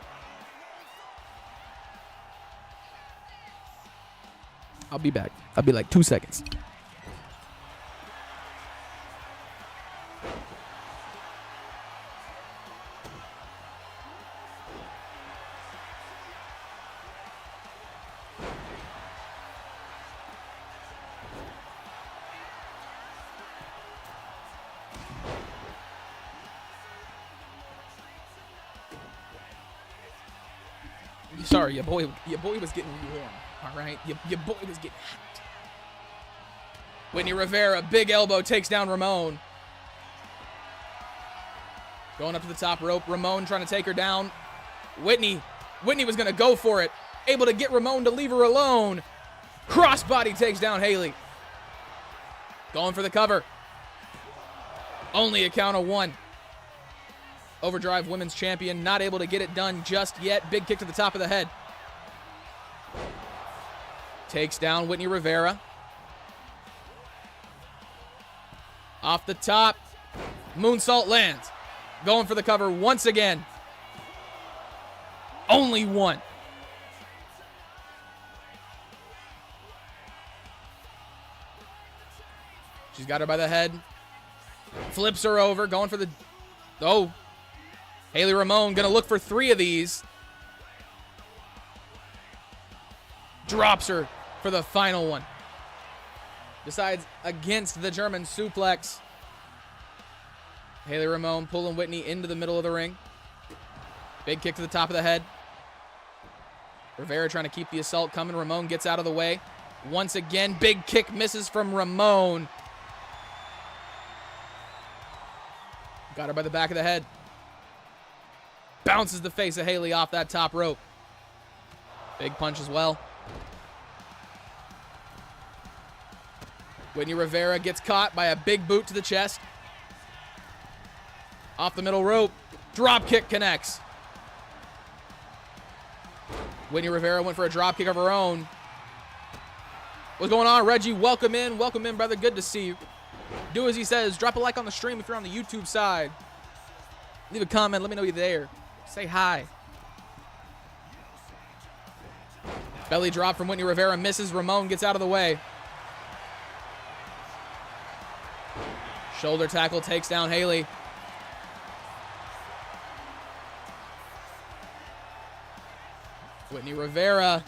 Speaker 2: I'll be back. I'll be like 2 seconds. Sorry, your boy was getting warm. All right, your boy was getting hot. Whitney Rivera, big elbow, takes down Ramon. Going up to the top rope. Ramon trying to take her down. Whitney was going to go for it. Able to get Ramon to leave her alone. Crossbody takes down Hayley. Going for the cover. Only a count of 1. Overdrive Women's Champion, not able to get it done just yet. Big kick to the top of the head. Takes down Whitney Rivera. Off the top. Moonsault lands. Going for the cover once again. Only 1. She's got her by the head. Flips her over. Going for the... Oh. Hayley Ramon going to look for 3 of these. Drops her for the final one. Decides against the German suplex. Hayley Ramon pulling Whitney into the middle of the ring. Big kick to the top of the head. Rivera trying to keep the assault coming. Ramon gets out of the way. Once again, big kick misses from Ramon. Got her by the back of the head. Bounces the face of Hayley off that top rope. Big punch as well. Whitney Rivera gets caught by a big boot to the chest. Off the middle rope. Drop kick connects. Whitney Rivera went for a drop kick of her own. What's going on, Reggie? Welcome in. Welcome in, brother. Good to see you. Do as he says. Drop a like on the stream if you're on the YouTube side. Leave a comment. Let me know you're there. Say hi. Belly drop from Whitney Rivera. Misses. Ramon gets out of the way. Shoulder tackle takes down Hayley. Whitney Rivera.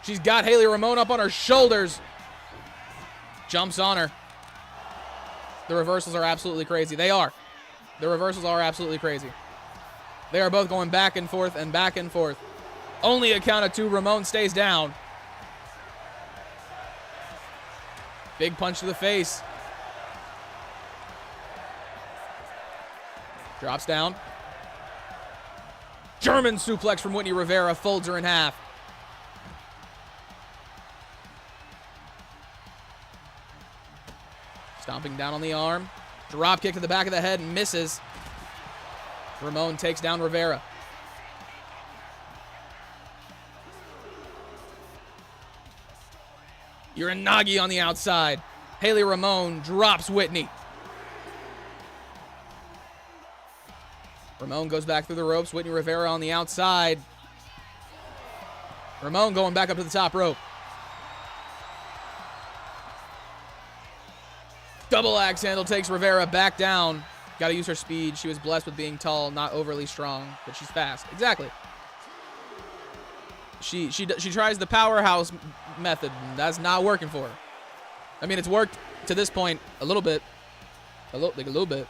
Speaker 2: She's got Hayley Ramon up on her shoulders. Jumps on her. The reversals are absolutely crazy. They are. The reversals are absolutely crazy. They are both going back and forth and back and forth. Only a count of 2. Ramon stays down. Big punch to the face. Drops down. German suplex from Whitney Rivera. Folds her in half. Stomping down on the arm. Drop kick to the back of the head and misses. Ramon takes down Rivera. You're a Nagi on the outside. Hayley Ramon drops Whitney. Ramon goes back through the ropes. Whitney Rivera on the outside. Ramon going back up to the top rope. Double axe handle takes Rivera back down. Got to use her speed. She was blessed with being tall, not overly strong, but she's fast. Exactly. She tries the powerhouse method, and that's not working for her. I mean, it's worked to this point a little bit. A little bit.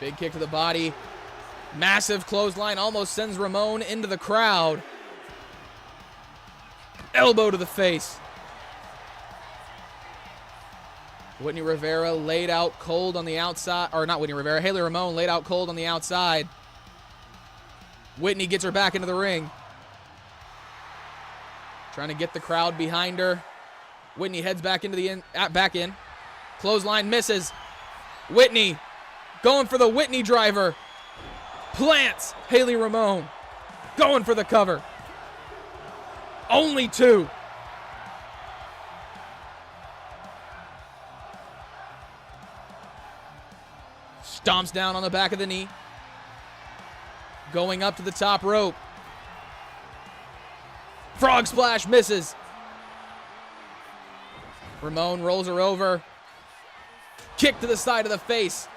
Speaker 2: Big kick to the body. Massive clothesline almost sends Ramon into the crowd. Elbow to the face. Whitney Rivera laid out cold on the outside. Or not Whitney Rivera. Hayley Ramon laid out cold on the outside. Whitney gets her back into the ring. Trying to get the crowd behind her. Whitney heads back into the back in. Clothesline misses. Whitney going for the Whitney driver. Plants Hayley Ramon. Going for the cover. Only two. Stomps down on the back of the knee. Going up to the top rope. Frog splash misses. Ramon rolls her over. Kick to the side of the face.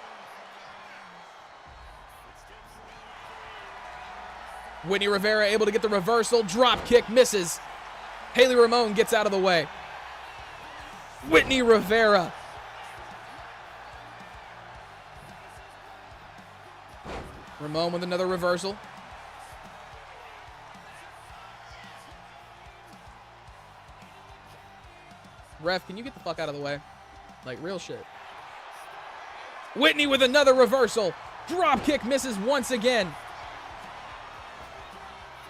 Speaker 2: Whitney Rivera able to get the reversal. Drop kick misses. Hayley Ramon gets out of the way. Whitney Rivera. Ramon with another reversal. Ref, can you get the fuck out of the way? Like, real shit. Whitney with another reversal. Drop kick misses once again.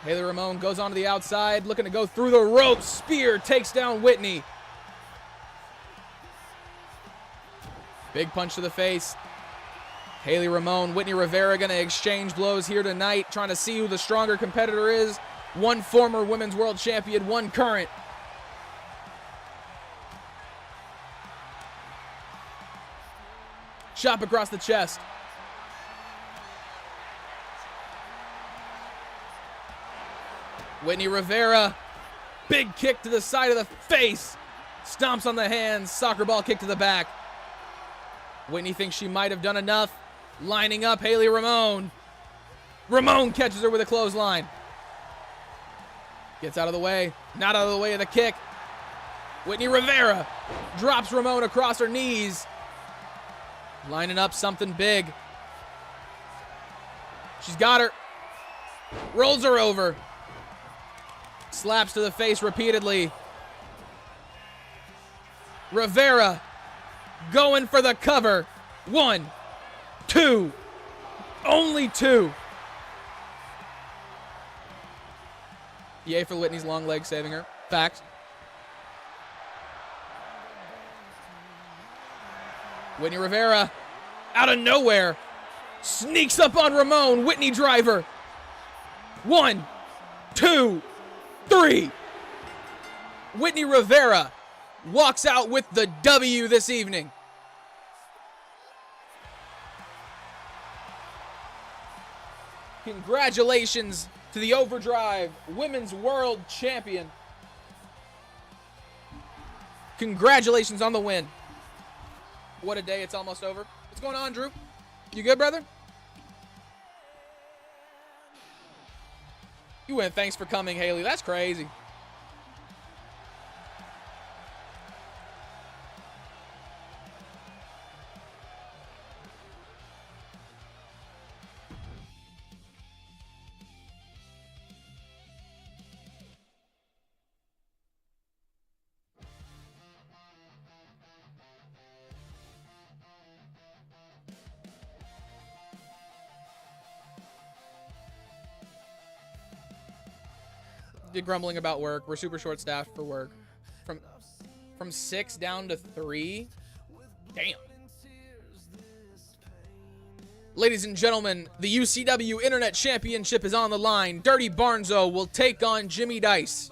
Speaker 2: Hayley Ramon goes onto the outside, looking to go through the ropes. Spear takes down Whitney. Big punch to the face. Hayley Ramon, Whitney Rivera going to exchange blows here tonight, trying to see who the stronger competitor is. One former women's world champion, one current. Chop across the chest. Whitney Rivera, big kick to the side of the face. Stomps on the hands, soccer ball kick to the back. Whitney thinks she might have done enough. Lining up Hayley Ramon. Ramon catches her with a clothesline. Gets out of the way. Not out of the way of the kick. Whitney Rivera drops Ramon across her knees. Lining up something big. She's got her. Rolls her over. Slaps to the face repeatedly. Rivera going for the cover. 1, 2. Only 2. Yay for Whitney's long leg saving her. Fact. Whitney Rivera, out of nowhere, sneaks up on Ramon. Whitney driver. 1, 2, 3. Whitney Rivera walks out with the W this evening. Congratulations to the Overdrive Women's World Champion. Congratulations on the win. What a day, it's almost over. What's going on, Drew? You good, brother? You win. Thanks for coming, Hayley. That's crazy. Did grumbling about work. We're super short-staffed for work. From 6 down to 3. Damn. Ladies and gentlemen, the UCW Internet Championship is on the line. Dirty Barnzo will take on Jimmy Dice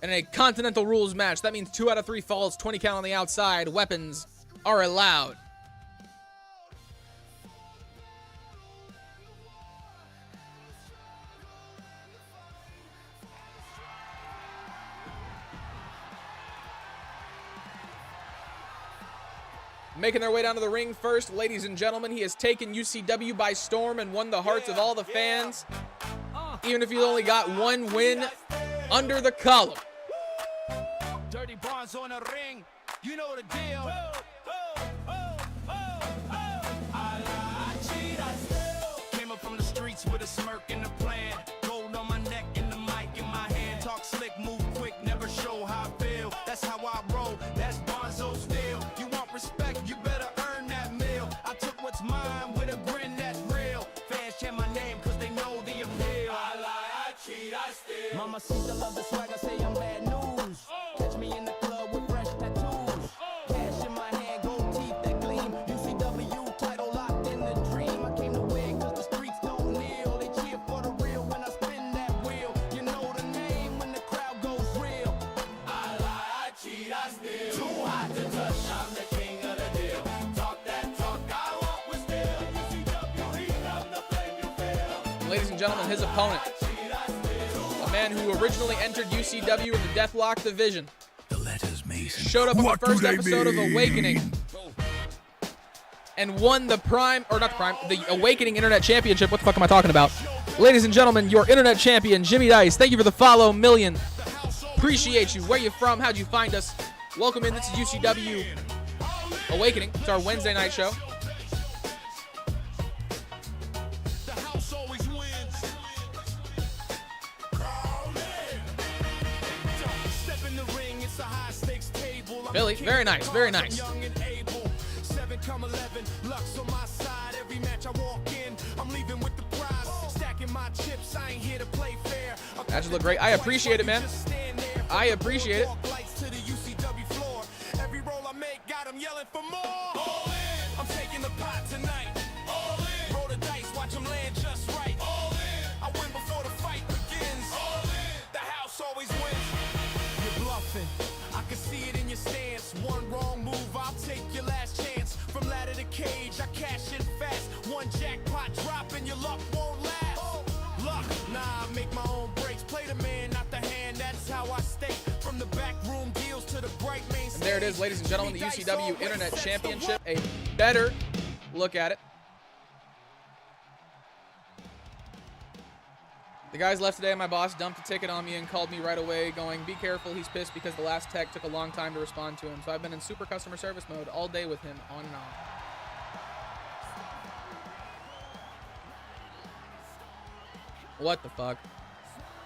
Speaker 2: in a Continental Rules match. That means 2 out of 3 falls, 20 count on the outside. Weapons are allowed. Making their way down to the ring first, ladies and gentlemen, he has taken UCW by storm and won the hearts of all the fans. Even if he's only got 1 win under the column.
Speaker 1: Dirty Barnzo in the ring, you know the deal. Came up from the streets with a smirk and a plan. Gold on my neck and the mic in my hand. Talk slick, move quick, never show how I feel. That's how I roll, that's Barnzo's deal. You want respect, you better earn that meal. I took what's mine with a grin that's real. Fans chant my name cause they know the appeal. I lie, I cheat, I steal. Mama sees the love the swag, I say I'm bad news. Catch me in the club with fresh tattoos. Cash in my hand, gold teeth that gleam. UCW title locked in the dream. I came to win cause the streets don't kneel. They cheer for the real when I spin that wheel. You know the name when the crowd goes real. I lie, I cheat, I steal. Too hot to touch, I'm the king of the deal. Talk that talk, I won't withstand. UCW heat, I'm the flame you feel.
Speaker 2: Ladies and gentlemen, his opponent, a man who originally entered UCW in the Deathlock division,
Speaker 3: The letters, Mason.
Speaker 2: showed up on the
Speaker 3: What do
Speaker 2: first
Speaker 3: they
Speaker 2: episode of
Speaker 3: mean?
Speaker 2: Awakening and won the the Awakening Internet Championship. What the fuck am I talking about? Ladies and gentlemen, your Internet Champion, Jimmy Dice. Thank you for the follow, million. Appreciate you. Where you from? How'd you find us? Welcome in. This is UCW Awakening. It's our Wednesday night show.
Speaker 1: The house always wins. Step in the ring, it's a high stakes table. I'm
Speaker 2: Billy,
Speaker 1: the king
Speaker 2: very
Speaker 1: of the
Speaker 2: nice, very
Speaker 1: cards, I'm
Speaker 2: nice.
Speaker 1: young and able. 7 come 11, Lux on my side. Every match I walk in, I'm leaving with the prize. Stacking my chips, I ain't here to play fair.
Speaker 2: Matches look great. I appreciate it, man. I appreciate it.
Speaker 1: Walk lights to the UCW floor. Every roll I make got 'em yelling for more. All in. I'm taking the pot tonight. All in. Roll the dice, watch 'em land just right. All in. I win before the fight begins. All in. The house always wins. You're bluffing. I can see it in your stance. One wrong move, I'll take your last chance. From ladder to cage, I cash in fast. One jackpot drop and your luck won't last. Luck, nah, I make my own breaks. Play the man, not the hand. That's how I stay. From the back room deals to the bright main stage.
Speaker 2: And there it is, ladies and gentlemen, the UCW Internet Championship. A better look at it. The guys left today and my boss dumped a ticket on me and called me right away going, be careful, he's pissed because the last tech took a long time to respond to him. So I've been in super customer service mode all day with him, on and on. What the fuck?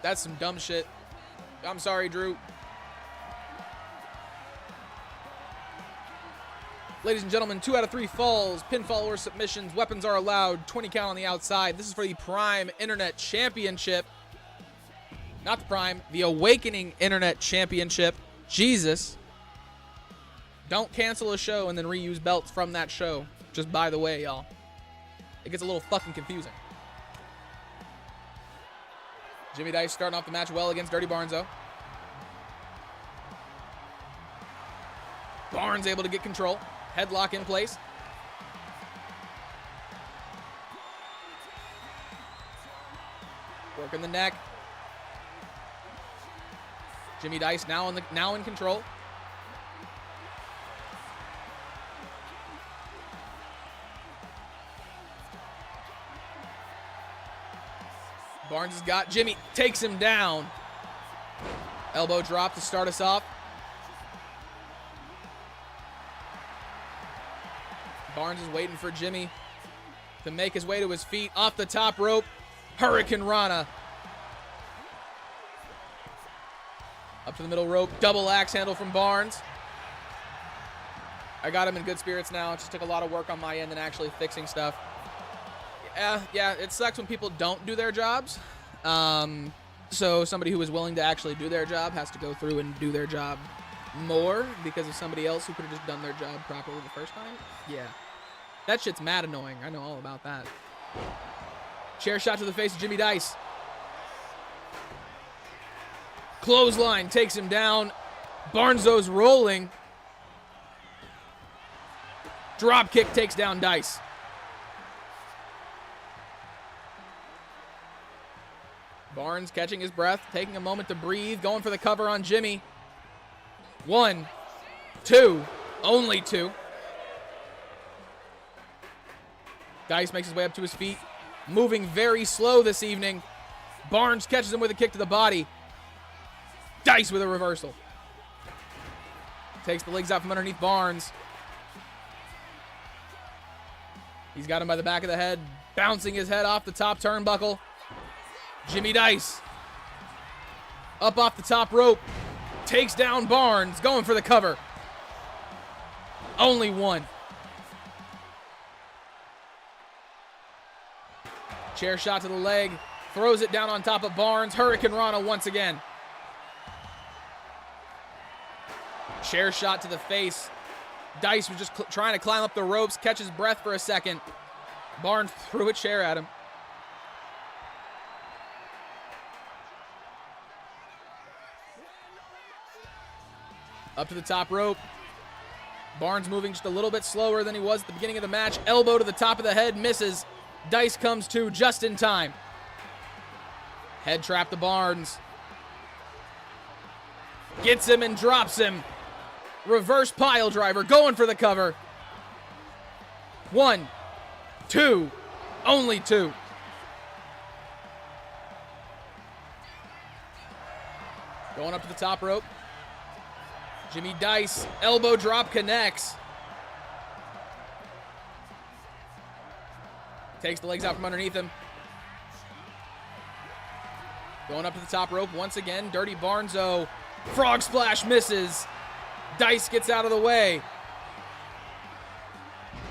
Speaker 2: That's some dumb shit. I'm sorry, Drew. Ladies and gentlemen, 2 out of 3 falls, pinfall or submissions, weapons are allowed, 20 count on the outside. This is for the Prime Internet Championship. Not the Prime, the Awakening Internet Championship. Jesus. Don't cancel a show and then reuse belts from that show. Just by the way, y'all. It gets a little fucking confusing. Jimmy Dice starting off the match well against Dirty Barnzo. Barnes able to get control. Headlock in place. Working the neck. Jimmy Dice now in control. Barnes has got Jimmy, takes him down. Elbow drop to start us off. Barnes is waiting for Jimmy to make his way to his feet. Off the top rope, Hurricane Rana. Up to the middle rope, double axe handle from Barnes. I got him in good spirits now. It just took a lot of work on my end and actually fixing stuff. Yeah, it sucks when people don't do their jobs. So somebody who is willing to actually do their job has to go through and do their job more because of somebody else who could have just done their job properly the first time. Yeah. That shit's mad annoying. I know all about that. Chair shot to the face of Jimmy Dice. Clothesline takes him down. Barnzo's rolling. Drop kick takes down Dice. Barnes catching his breath, taking a moment to breathe, going for the cover on Jimmy. 1, 2, only 2. Dice makes his way up to his feet, moving very slow this evening. Barnes catches him with a kick to the body. Dice with a reversal. Takes the legs out from underneath Barnes. He's got him by the back of the head, bouncing his head off the top turnbuckle. Jimmy Dice up off the top rope, takes down Barnes, going for the cover. Only 1. Chair shot to the leg, throws it down on top of Barnes. Hurricane Rana once again. Chair shot to the face. Dice was just trying to climb up the ropes, catch his breath for a second. Barnes threw a chair at him. Up to the top rope. Barnes moving just a little bit slower than he was at the beginning of the match. Elbow to the top of the head, misses. Dice comes to just in time. Head trap to Barnes. Gets him and drops him. Reverse pile driver, going for the cover. 1, 2, only 2. Going up to the top rope. Jimmy Dice, elbow drop connects. Takes the legs out from underneath him. Going up to the top rope once again. Dirty Barnzo. Frog splash misses. Dice gets out of the way.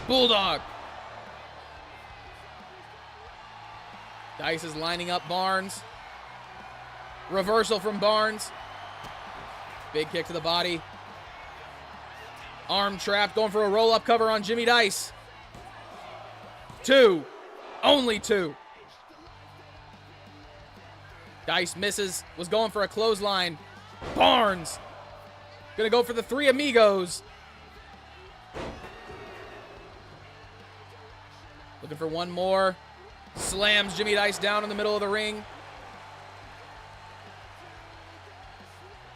Speaker 2: Bulldog. Dice is lining up Barnes. Reversal from Barnes. Big kick to the body. Arm trap, going for a roll-up cover on Jimmy Dice. 2, only 2. Dice misses, was going for a clothesline. Barnes gonna go for the 3 amigos. Looking for one more. Slams Jimmy Dice down in the middle of the ring.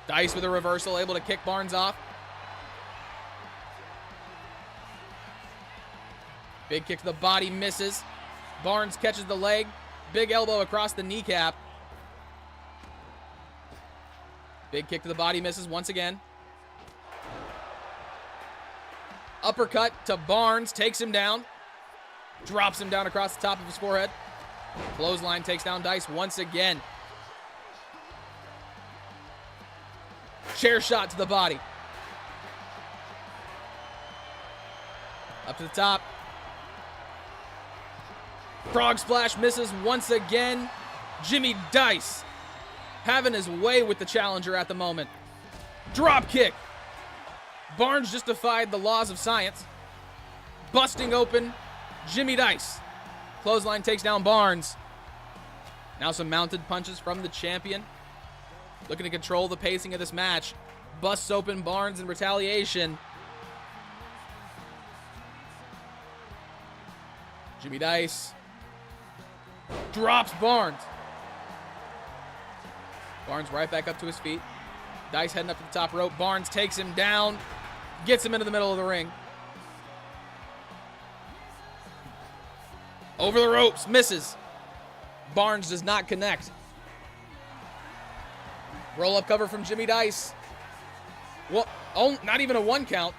Speaker 2: Dice with a reversal, able to kick Barnes off. Big kick to the body, misses. Barnes catches the leg. Big elbow across the kneecap. Big kick to the body, misses once again. Uppercut to Barnes, takes him down. Drops him down across the top of his forehead. Clothesline takes down Dice once again. Chair shot to the body. Up to the top. Frog splash misses once again. Jimmy Dice having his way with the challenger at the moment. Drop kick. Barnes just defied the laws of science. Busting open Jimmy Dice. Clothesline takes down Barnes. Now some mounted punches from the champion. Looking to control the pacing of this match. Busts open Barnes in retaliation. Jimmy Dice drops Barnes. Barnes right back up to his feet. Dice heading up to the top rope. Barnes takes him down. Gets him into the middle of the ring. Over the ropes. Misses. Barnes does not connect. Roll-up cover from Jimmy Dice. Well, not even a 1 count.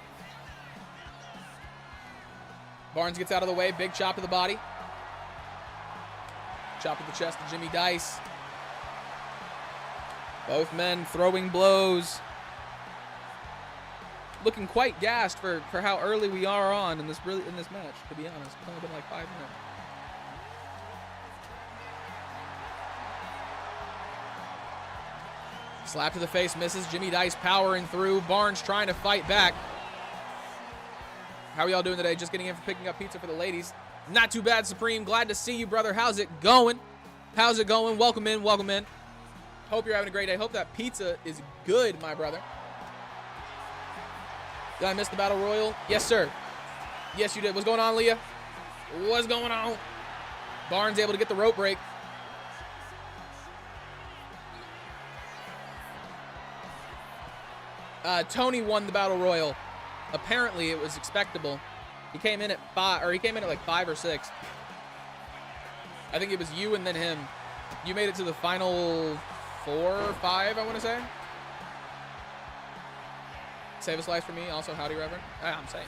Speaker 2: Barnes gets out of the way. Big chop to the body. Chop to the chest of Jimmy Dice. Both men throwing blows. Looking quite gassed for how early we are on in this match, to be honest. It's only been like 5 minutes. Slap to the face, misses. Jimmy Dice powering through. Barnes trying to fight back. How are y'all doing today? Just getting in for picking up pizza for the ladies. Not too bad, Supreme. Glad to see you, brother. How's it going? How's it going? Welcome in. Welcome in. Hope you're having a great day. Hope that pizza is good, my brother. Did I miss the Battle Royal? Yes, sir. Yes, you did. What's going on, Leah? What's going on? Barnes able to get the rope break. Tony won the Battle Royal. Apparently, it was expectable. He came in at 5, or he came in at like 5 or 6. I think it was you and then him. You made it to the final 4 or 5, I want to say. Save a slice for me. Also, howdy, Reverend. I'm saying.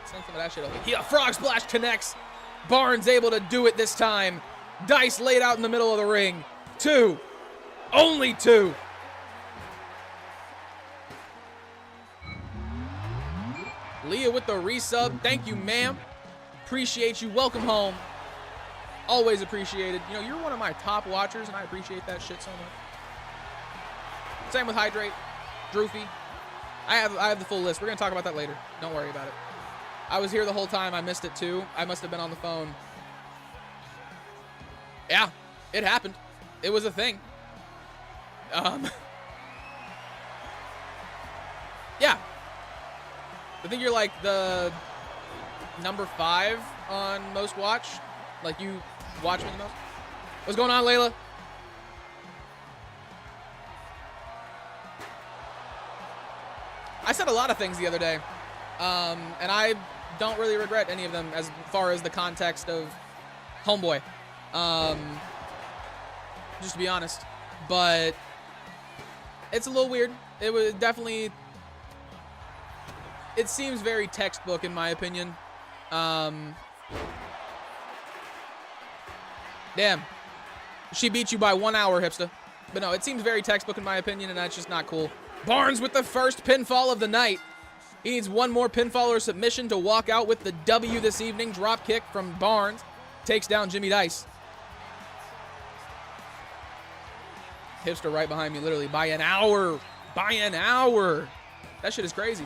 Speaker 2: Send some of that shit over. Yeah, frog splash connects. Barnes able to do it this time. Dice laid out in the middle of the ring. 2. Only 2. Leah with the resub. Thank you, ma'am. Appreciate you. Welcome home. Always appreciated. You know, you're one of my top watchers, and I appreciate that shit so much. Same with Hydrate, Droofy. I have the full list. We're going to talk about that later. Don't worry about it. I was here the whole time. I missed it, too. I must have been on the phone. Yeah, it happened. It was a thing. Yeah. I think you're like the number 5 on most watch. Like you watch me the most. What's going on, Layla? I said a lot of things the other day. And I don't really regret any of them as far as the context of Homeboy. Just to be honest. But it's a little weird. It was definitely... It seems very textbook in my opinion. Damn. She beat you by 1 hour, Hipsta. But no, it seems very textbook in my opinion, and that's just not cool. Barnes with the first pinfall of the night. He needs one more pinfall or submission to walk out with the W this evening. Drop kick from Barnes. Takes down Jimmy Dice. Hipster right behind me, literally, by an hour. By an hour. That shit is crazy.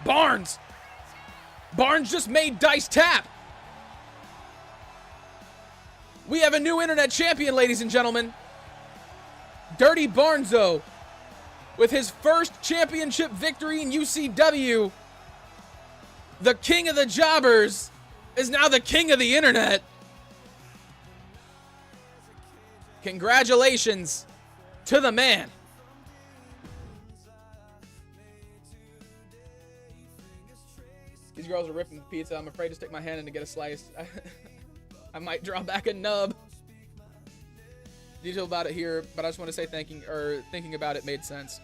Speaker 2: Barnes. Barnes just made Dice tap. We have a new internet champion, ladies and gentlemen. Dirty Barnzo with his first championship victory in UCW. The king of the jobbers is now the king of the internet. Congratulations to the man. These girls are ripping the pizza. I'm afraid to stick my hand in to get a slice. I might draw back a nub. Detail about it here, but I just want to say thinking about it made sense.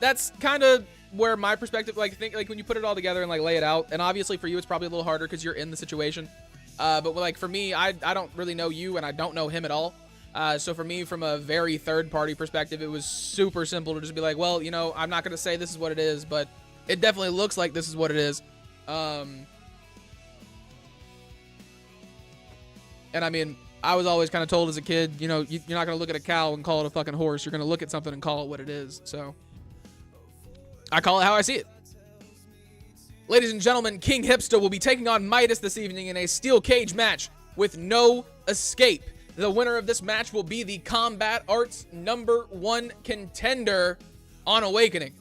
Speaker 2: That's kind of where my perspective, like when you put it all together and like lay it out, and obviously for you it's probably a little harder because you're in the situation. But like for me, I don't really know you and I don't know him at all. So for me, from a very third-party perspective, it was super simple to just be like, well, you know, I'm not going to say this is what it is, but it definitely looks like this is what it is. And I mean, I was always kind of told as a kid, you know, you're not going to look at a cow and call it a fucking horse. You're going to look at something and call it what it is. So I call it how I see it. Ladies and gentlemen, King Hipsta will be taking on Midas this evening in a steel cage match with no escape. The winner of this match will be the Combat Arts #1 contender on Awakening.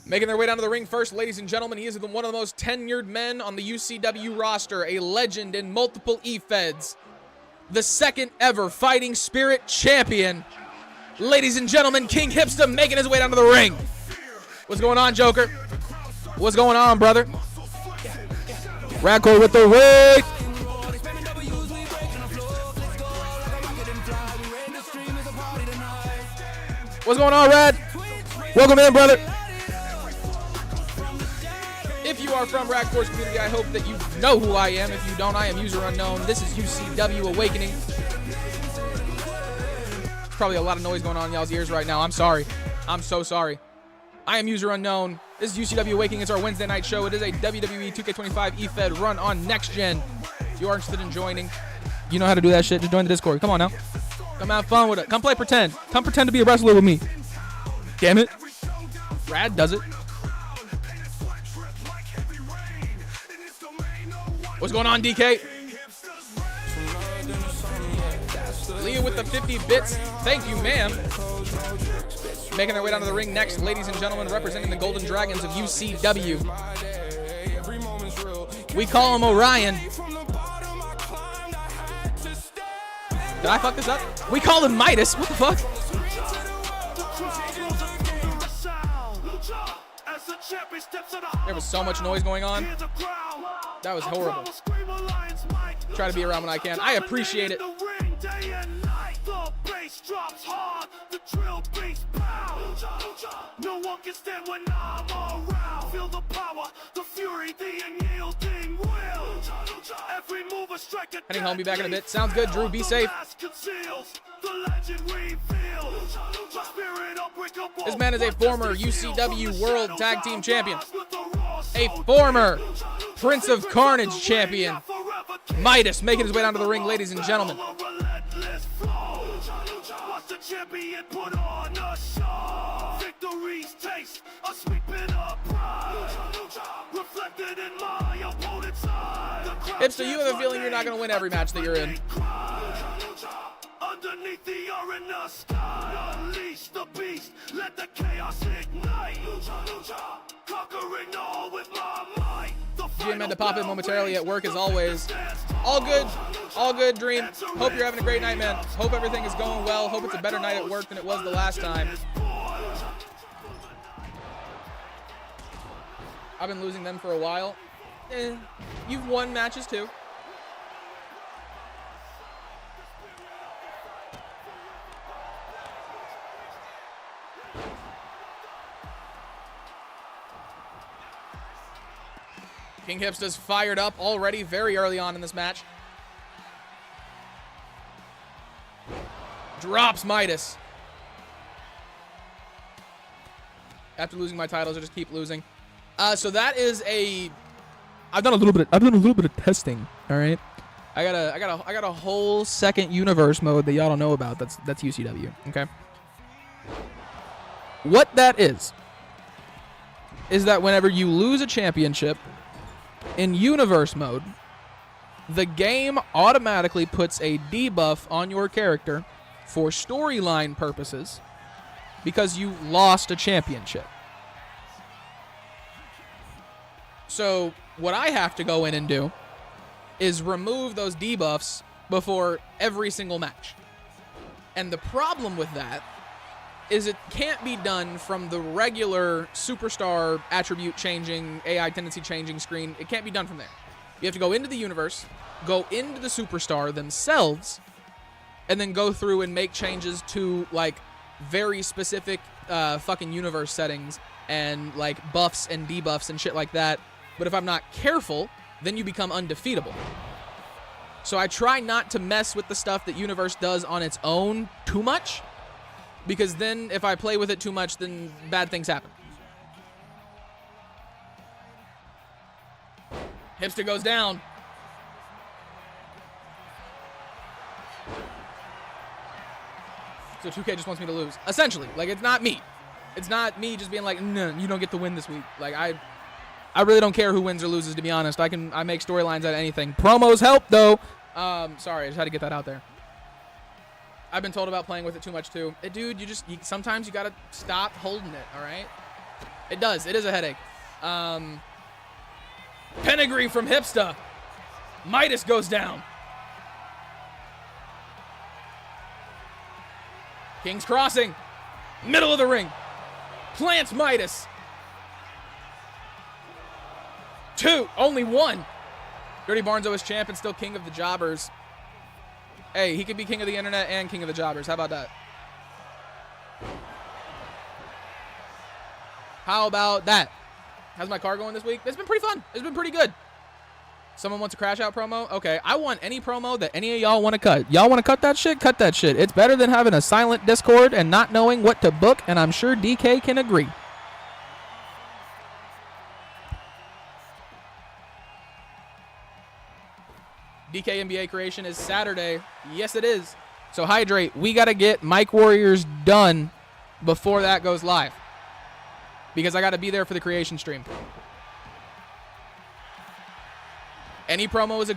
Speaker 2: Making their way down to the ring first, ladies and gentlemen, he is one of the most tenured men on the UCW roster, a legend in multiple Efeds, the second ever Fighting Spirit champion. Ladies and gentlemen, King Hipsta making his way down to the ring. What's going on, Joker? What's going on, brother? Radcore with the rig. What's going on, Rad? Welcome in, brother. If you are from Radcore's community, I hope that you know who I am. If you don't, I am User Unknown. This is UCW Awakening. Probably a lot of noise going on in y'all's ears right now. I'm sorry. I'm so sorry. I am User Unknown. This is UCW Awakening. It's our Wednesday night show. It is a WWE 2K25 Efed run on Next Gen. If you are interested in joining, You know how to do that shit. Just join the Discord. Come on now. Come have fun with it. Come play pretend. Come pretend to be a wrestler with me. Damn it. Rad does it. What's going on, DK? Leah with the 50 bits. Thank you, ma'am. Making their way down to the ring next, ladies and gentlemen, representing the Golden Dragons of UCW. We call him Orion. Did I fuck this up? We call him Midas. What the fuck? There was so much noise going on. That was horrible. Try to be around when I can. I appreciate it. No one can stand when I'm around. Feel the power, the fury, the unyielding will. Every move a strike. Heading home, be back in a bit. Sounds good, Drew. Be safe. This man is a former UCW World Tag Team Champion. A former Prince of Carnage champion. Midas making his way down to the ring, ladies and gentlemen. Champion put on a show. Victory's taste, a sweeping up pride. Reflected in my opponent's eye. Hipsta, you have a feeling you're not going to win every match that you're in. Underneath the arena sky, unleash the beast, let the chaos ignite. Conquering all with my might. GM had to pop in momentarily at work as always. All good, Dream. Hope you're having a great night, man. Hope everything is going well. Hope it's a better night at work than it was the last time. I've been losing them for a while. You've won matches too. King Hipsta's fired up already very early on in this match. Drops Midas. After losing my titles, I just keep losing. So that is a. I've done a little bit of testing. All right. I got a whole second universe mode that y'all don't know about. That's UCW. Okay. What that is that whenever you lose a championship in universe mode, the game automatically puts a debuff on your character for storyline purposes because you lost a championship. So what I have to go in and do is remove those debuffs before every single match. And the problem with that is it can't be done from the regular superstar attribute changing, AI tendency changing screen. It can't be done from there. You have to go into the universe, go into the superstar themselves, and then go through and make changes to like very specific fucking universe settings and like buffs and debuffs and shit like that. But if I'm not careful, then you become undefeatable. So I try not to mess with the stuff that universe does on its own too much, because then if I play with it too much, then bad things happen. Hipsta goes down. So 2K just wants me to lose. Essentially, like, it's not me. It's not me just being like, no, you don't get to win this week. Like, I really don't care who wins or loses, to be honest. I make storylines out of anything. Promos help, though. Sorry, I just had to get that out there. I've been told about playing with it too much, too. Dude, sometimes you got to stop holding it, all right? It does. It is a headache. Pedigree from Hipsta. Midas goes down. King's crossing. Middle of the ring. Plants Midas. 2. Only 1. Dirty Barnzo is champ and still king of the jobbers. Hey, he could be king of the internet and king of the jobbers. How about that? How about that? How's my car going this week? It's been pretty fun. It's been pretty good. Someone wants a crash out promo? Okay, I want any promo that any of y'all want to cut. Y'all want to cut that shit? Cut that shit. It's better than having a silent Discord and not knowing what to book, and I'm sure DK can agree. DK NBA creation is Saturday. Yes, it is. So hydrate. We got to get Mike Warriors done before that goes live, because I got to be there for the creation stream. Any promo is a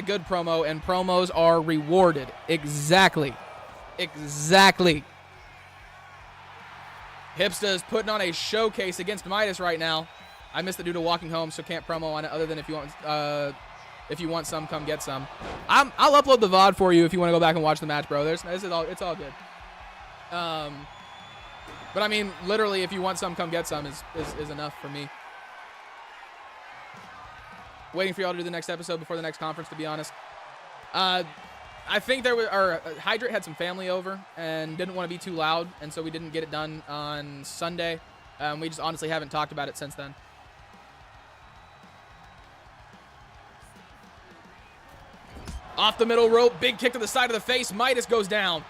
Speaker 2: good promo, and promos are rewarded. Exactly. Exactly. Hipsta is putting on a showcase against Midas right now. I missed the due to walking home, so can't promo on it other than if you want some, come get some. I'll upload the VOD for you if you want to go back and watch the match, bro. It's all good. But I mean, literally, if you want some, come get some is enough for me. Waiting for y'all to do the next episode before the next conference, to be honest. I think Hydrate had some family over and didn't want to be too loud, and so we didn't get it done on Sunday. We just honestly haven't talked about it since then. Off the middle rope, big kick to the side of the face. Midas goes down.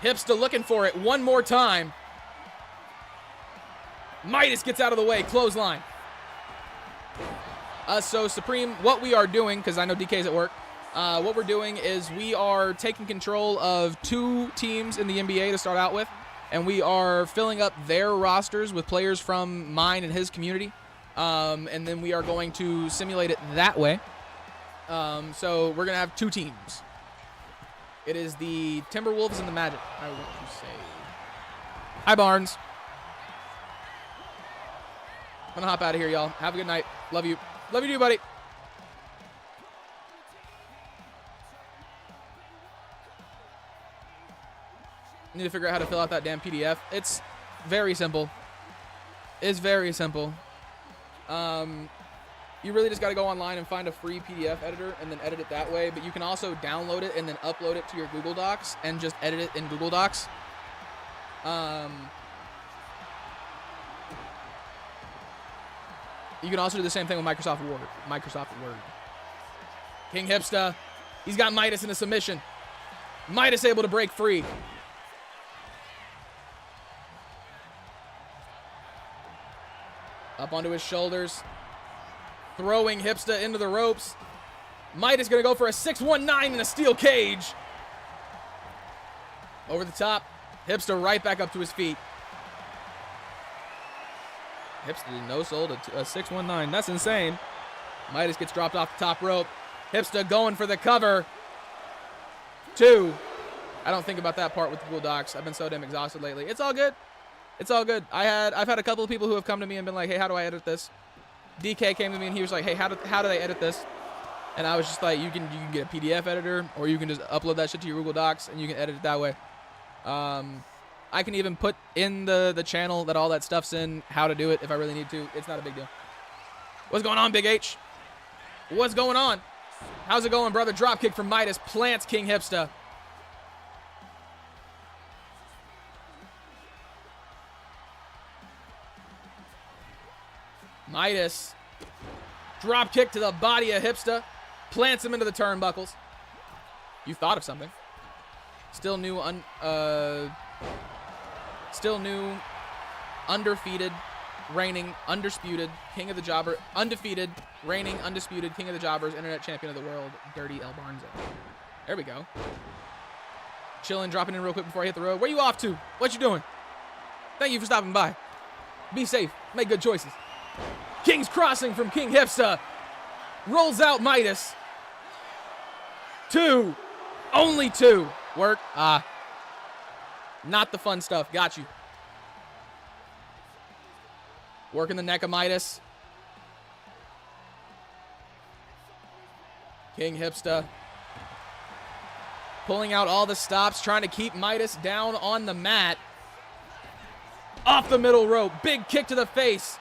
Speaker 2: Hipsta looking for it one more time. Midas gets out of the way, clothesline. So Supreme, what we are doing, because I know DK's at work, what we're doing is we are taking control of 2 teams in the NBA to start out with, and we are filling up their rosters with players from mine and his community, and then we are going to simulate it that way. So we're going to have 2 teams. It is the Timberwolves and the Magic, I want to say. Hi, Barnes. I'm going to hop out of here, y'all. Have a good night. Love you. Love you too, buddy. Need to figure out how to fill out that damn PDF. It's very simple. It's very simple. You really just got to go online and find a free PDF editor and then edit it that way. But you can also download it and then upload it to your Google Docs and just edit it in Google Docs. You can also do the same thing with Microsoft Word. King Hipsta. He's got Midas in a submission. Midas able to break free. Up onto his shoulders. Throwing Hipsta into the ropes. Midas going to go for a 619 in a steel cage. Over the top. Hipsta right back up to his feet. Hipsta did no sold a 619. That's insane. Midas gets dropped off the top rope. Hipsta going for the cover. 2. I don't think about that part with the Google Docs. I've been so damn exhausted lately. It's all good. It's all good. I've had a couple of people who have come to me and been like, hey, how do I edit this? DK came to me and he was like, hey, how do I edit this? And I was just like, you can get a PDF editor, or you can just upload that shit to your Google Docs and you can edit it that way. I can even put in the channel that all that stuff's in, how to do it if I really need to. It's not a big deal. What's going on, Big H? What's going on? How's it going, brother? Dropkick from Midas. Plants King Hipsta. Midas. Dropkick to the body of Hipsta. Plants him into the turnbuckles. You thought of something. Still new, undefeated, reigning, undisputed, king of the jobber, undefeated, reigning, undisputed, king of the jobbers, internet champion of the world, Dirty El Barnzo. There we go. Chilling, dropping in real quick before I hit the road. Where you off to? What you doing? Thank you for stopping by. Be safe. Make good choices. King's crossing from King Hipsta. Rolls out Midas. 2. Only 2. Work. Not the fun stuff. Got you. Working the neck of Midas. King Hipsta. Pulling out all the stops, trying to keep Midas down on the mat. Off the middle rope. Big kick to the face.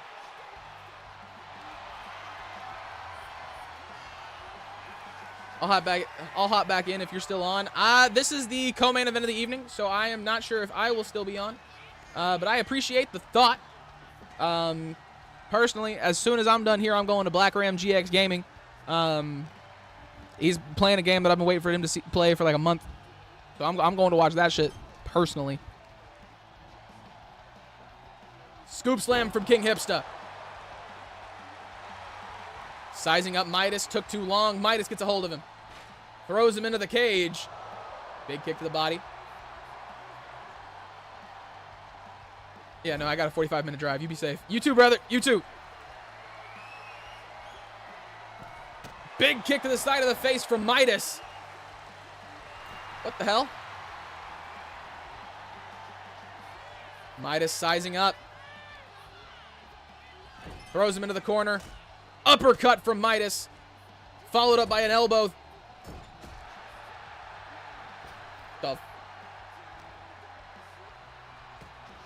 Speaker 2: I'll hop back in if you're still on. This is the co-main event of the evening, so I am not sure if I will still be on. But I appreciate the thought. Personally, as soon as I'm done here, I'm going to Black Ram GX Gaming. He's playing a game that I've been waiting for him to play for like a month. So I'm going to watch that shit personally. Scoop slam from King Hipsta. Sizing up Midas, took too long. Midas gets a hold of him. Throws him into the cage. Big kick to the body. Yeah, no, I got a 45-minute drive. You be safe. You too, brother. You too. Big kick to the side of the face from Midas. What the hell? Midas sizing up. Throws him into the corner. Uppercut from Midas. Followed up by an elbow.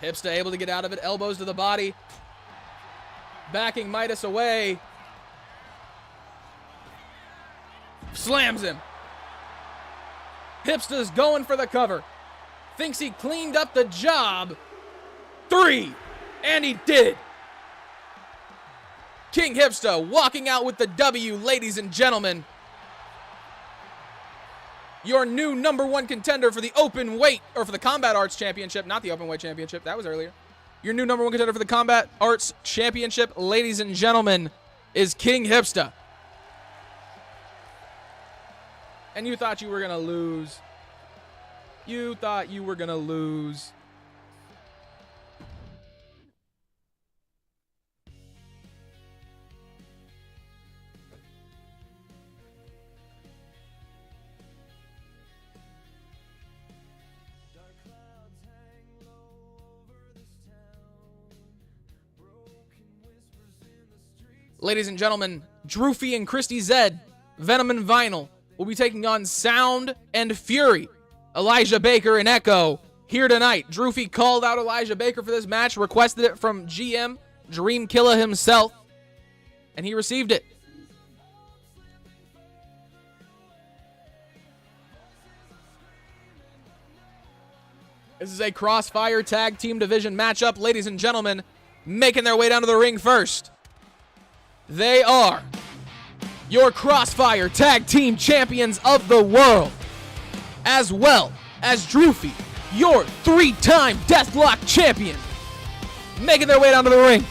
Speaker 2: Hipsta able to get out of it. Elbows to the body. Backing Midas away. Slams him. Hipsta's going for the cover. Thinks he cleaned up the job. 3. And he did. King Hipsta walking out with the W, ladies and gentlemen. Your new #1 contender for the Openweight, or for the Combat Arts Championship, not the Openweight Championship, that was earlier. Your new #1 contender for the Combat Arts Championship, ladies and gentlemen, is King Hipsta. And you thought you were going to lose. You thought you were going to lose. Ladies and gentlemen, Droofy and Christy Zed, Venom and Vinyl, will be taking on Sound and Fury. Elijah Baker and Echo here tonight. Droofy called out Elijah Baker for this match, requested it from GM Dream Killer himself, and he received it. This is a Crossfire Tag Team Division matchup. Ladies and gentlemen, making their way down to the ring first, they are your Crossfire Tag Team Champions of the world, as well as Droofy, your 3-time Deathlock Champion, making their way down to the ring.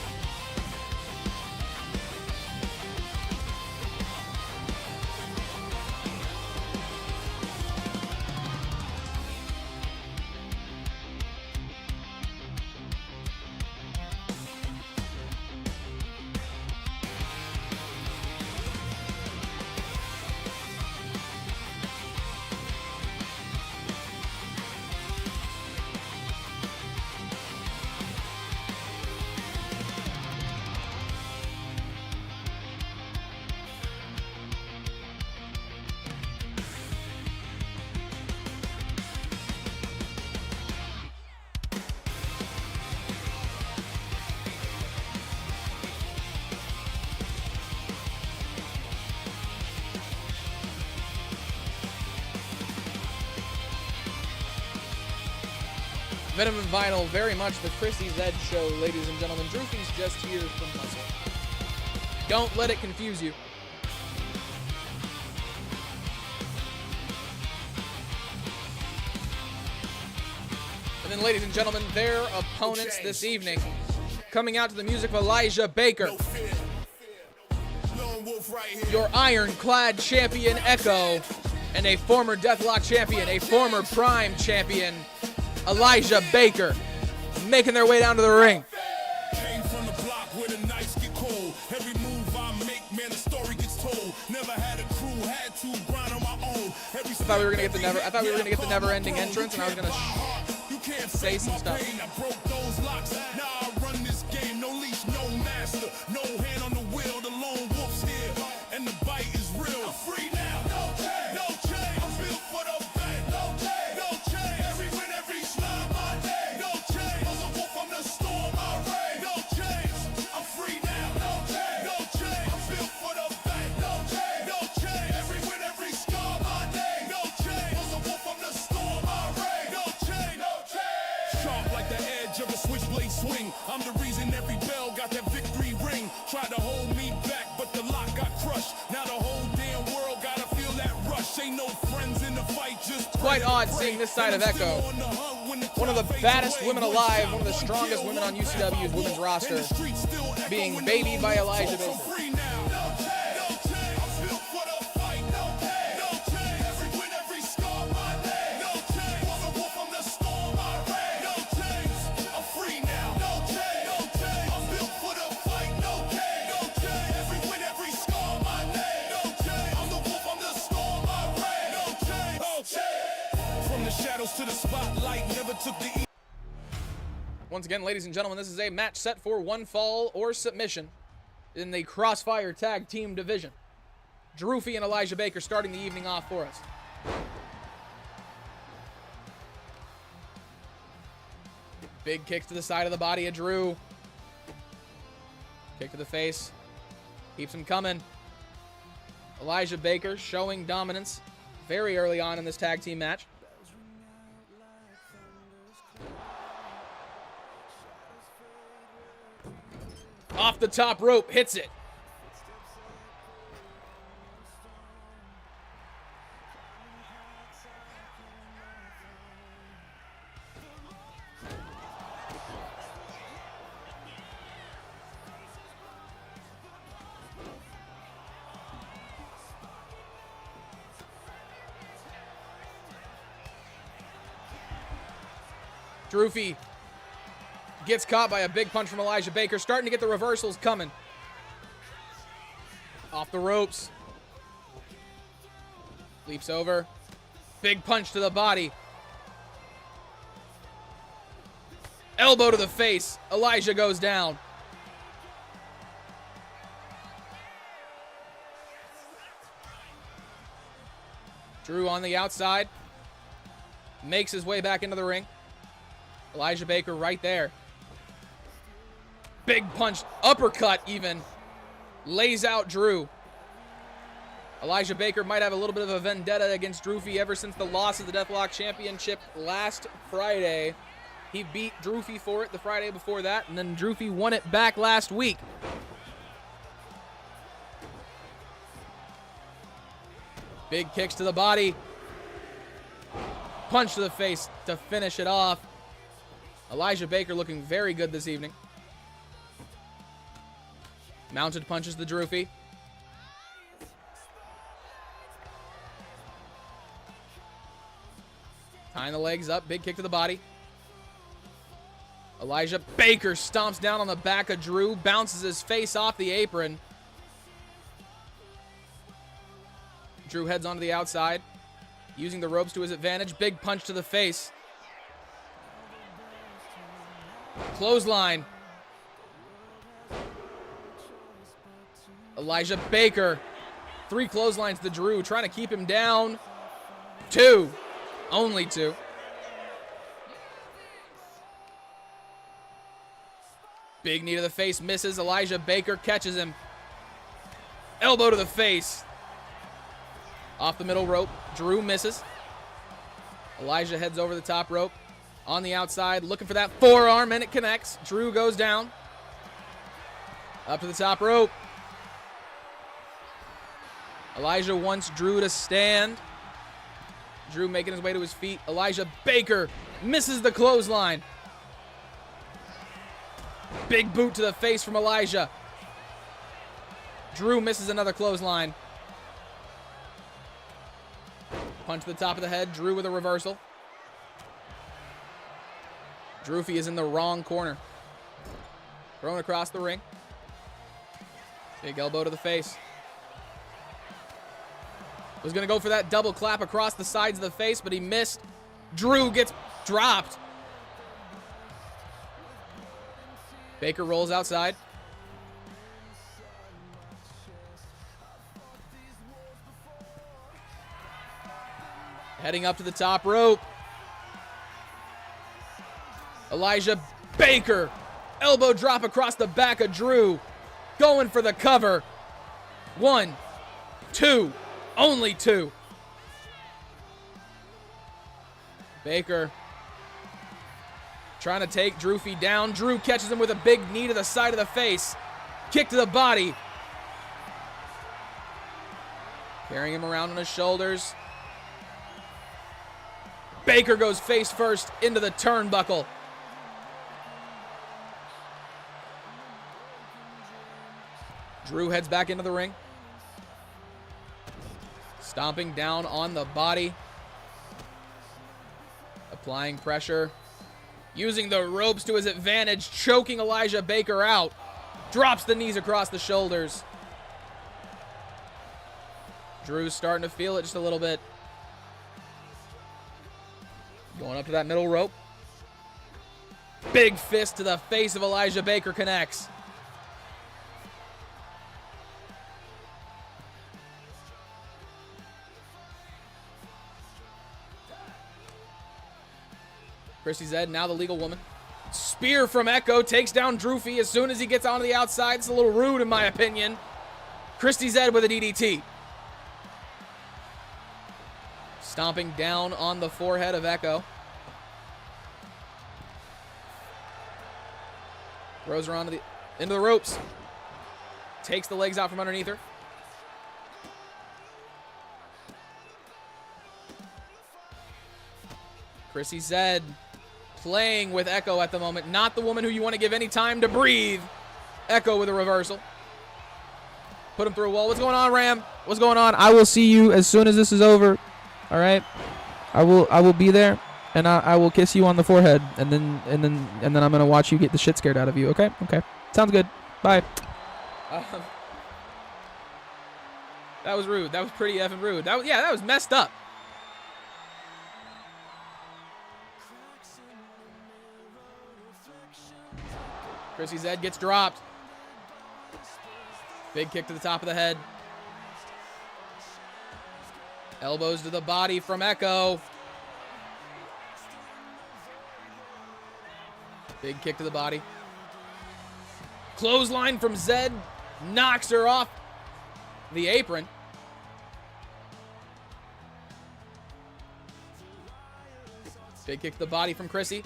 Speaker 2: Venom and Vinyl, very much the Christy Zed show, ladies and gentlemen. Droofy's just here from muscle. Don't let it confuse you. And then, ladies and gentlemen, their opponents this evening, coming out to the music of Elijah Baker, your ironclad champion Echo, and a former Deathlock champion, a former Prime champion, Elijah Baker, making their way down to the ring.
Speaker 3: Came from the block where the nights get cold. Every move I make, man, the story gets told. Never had a crew, had to grind on my own. I thought we were gonna get the never-ending entrance, and I was gonna say some stuff. I broke those locks. Now I run this game, no leash, no master, no hand on the wheel. The lone wolf's here, and the bite is real. I'm free now, no chain, no chain. I'm built for the fight, no chain, no chain. Every win, every slide, my day, no chain. I'm the wolf, I'm the storm, I reign, no chains. I'm free now, no chain, no chain. I'm built for the fight, no chain, no chain. Every win, every scar, my day, no chain. I'm the wolf, I'm the storm, I reign, no chain, no chain. Sharp like the edge of a switchblade swing. I'm the reason every bell got that victory ring. Tried to hold me back, but the lock got crushed. Now the whole damn world gotta feel that rush. Ain't no friends in the fight, just
Speaker 2: Quite odd seeing this side of Echo. One of the baddest women alive, one of the strongest women on UCW's women's roster, being babied by Elijah Baker.
Speaker 3: took the
Speaker 2: Once again, ladies and gentlemen, this is a match set for one fall or submission in the Crossfire Tag Team Division. Drewfy and Elijah Baker starting the evening off for us. Big kicks to the side of the body of Drew. Kick to the face. Keeps him coming. Elijah Baker showing dominance very early on in this tag team match. Off the top rope, hits it. Drewfy gets caught by a big punch from Elijah Baker, starting to get the reversals coming. Off the ropes. Leaps over. Big punch to the body. Elbow to the face. Elijah goes down. Drew on the outside. Makes his way back into the ring. Elijah Baker right there. Big punch, uppercut even. Lays out Drew. Elijah Baker might have a little bit of a vendetta against Drewfy ever since the loss of the Deathlock Championship last Friday. He beat Drewfy for it the Friday before that, and then Drewfy won it back last week. Big kicks to the body. Punch to the face to finish it off. Elijah Baker looking very good this evening. Mounted punches the Drewfy. Tying the legs up, big kick to the body. Elijah Baker stomps down on the back of Drew, bounces his face off the apron. Drew heads onto the outside, using the ropes to his advantage. Big punch to the face. Clothesline. Elijah Baker. 3 clotheslines to Drew, trying to keep him down. 2. Only 2. Big knee to the face, misses. Elijah Baker catches him. Elbow to the face. Off the middle rope. Drew misses. Elijah heads over the top rope. On the outside, looking for that forearm, and it connects. Drew goes down. Up to the top rope. Elijah wants Drew to stand. Drew making his way to his feet. Elijah Baker misses the clothesline. Big boot to the face from Elijah. Drew misses another clothesline. Punch to the top of the head. Drew with a reversal. Drewfy is in the wrong corner. Thrown across the ring. Big elbow to the face. Was going to go for that double clap across the sides of the face, but he missed. Drew gets dropped. Baker rolls outside. Heading up to the top rope. Elijah Baker. Elbow drop across the back of Drew. Going for the cover. 1, 2. Only 2. Baker trying to take Drewfy down. Drew catches him with a big knee to the side of the face. Kick to the body. Carrying him around on his shoulders. Baker goes face first into the turnbuckle. Drew heads back into the ring. Stomping down on the body. Applying pressure. Using the ropes to his advantage. Choking Elijah Baker out. Drops the knees across the shoulders. Drew's starting to feel it just a little bit. Going up to that middle rope. Big fist to the face of Elijah Baker connects. Christy Zed, now the legal woman. Spear from Echo takes down Droofy as soon as he gets onto the outside. It's a little rude in my opinion. Christy Zed with a DDT. Stomping down on the forehead of Echo. Throws her into the ropes. Takes the legs out from underneath her. Christy Zed playing with Echo at the moment. Not the woman who you want to give any time to breathe. Echo with a reversal. Put him through a wall. What's going on, Ram? What's going on? I will see you as soon as this is over. All right. I will be there, and I will kiss you on the forehead, and then I'm gonna watch you get the shit scared out of you. Okay. Okay. Sounds good. Bye. That was rude. That was pretty effing rude. That was messed up. Christy Zed gets dropped. Big kick to the top of the head. Elbows to the body from Echo. Big kick to the body. Clothesline from Zed. Knocks her off the apron. Big kick to the body from Chrissy.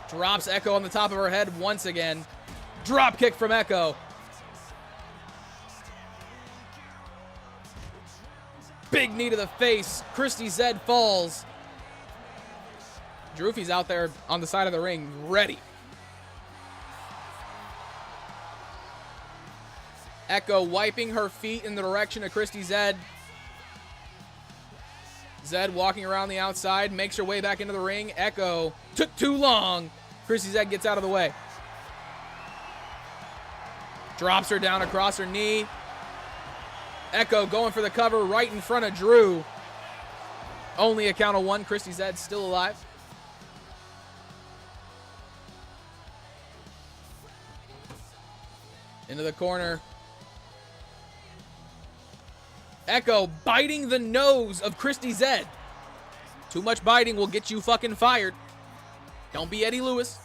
Speaker 2: Drops Echo on the top of her head once again. Drop kick from Echo. Big knee to the face. Christy Zed falls. Droofy's out there on the side of the ring, ready. Echo wiping her feet in the direction of Christy Zed. Zed walking around the outside, makes her way back into the ring. Echo took too long. Christy Zed gets out of the way. Drops her down across her knee. Echo going for the cover right in front of Drew. Only a count of one. Christy Zed still alive. Into the corner. Echo biting the nose of Christy Zed. Too much biting will get you fucking fired. Don't be Eddie Lewis.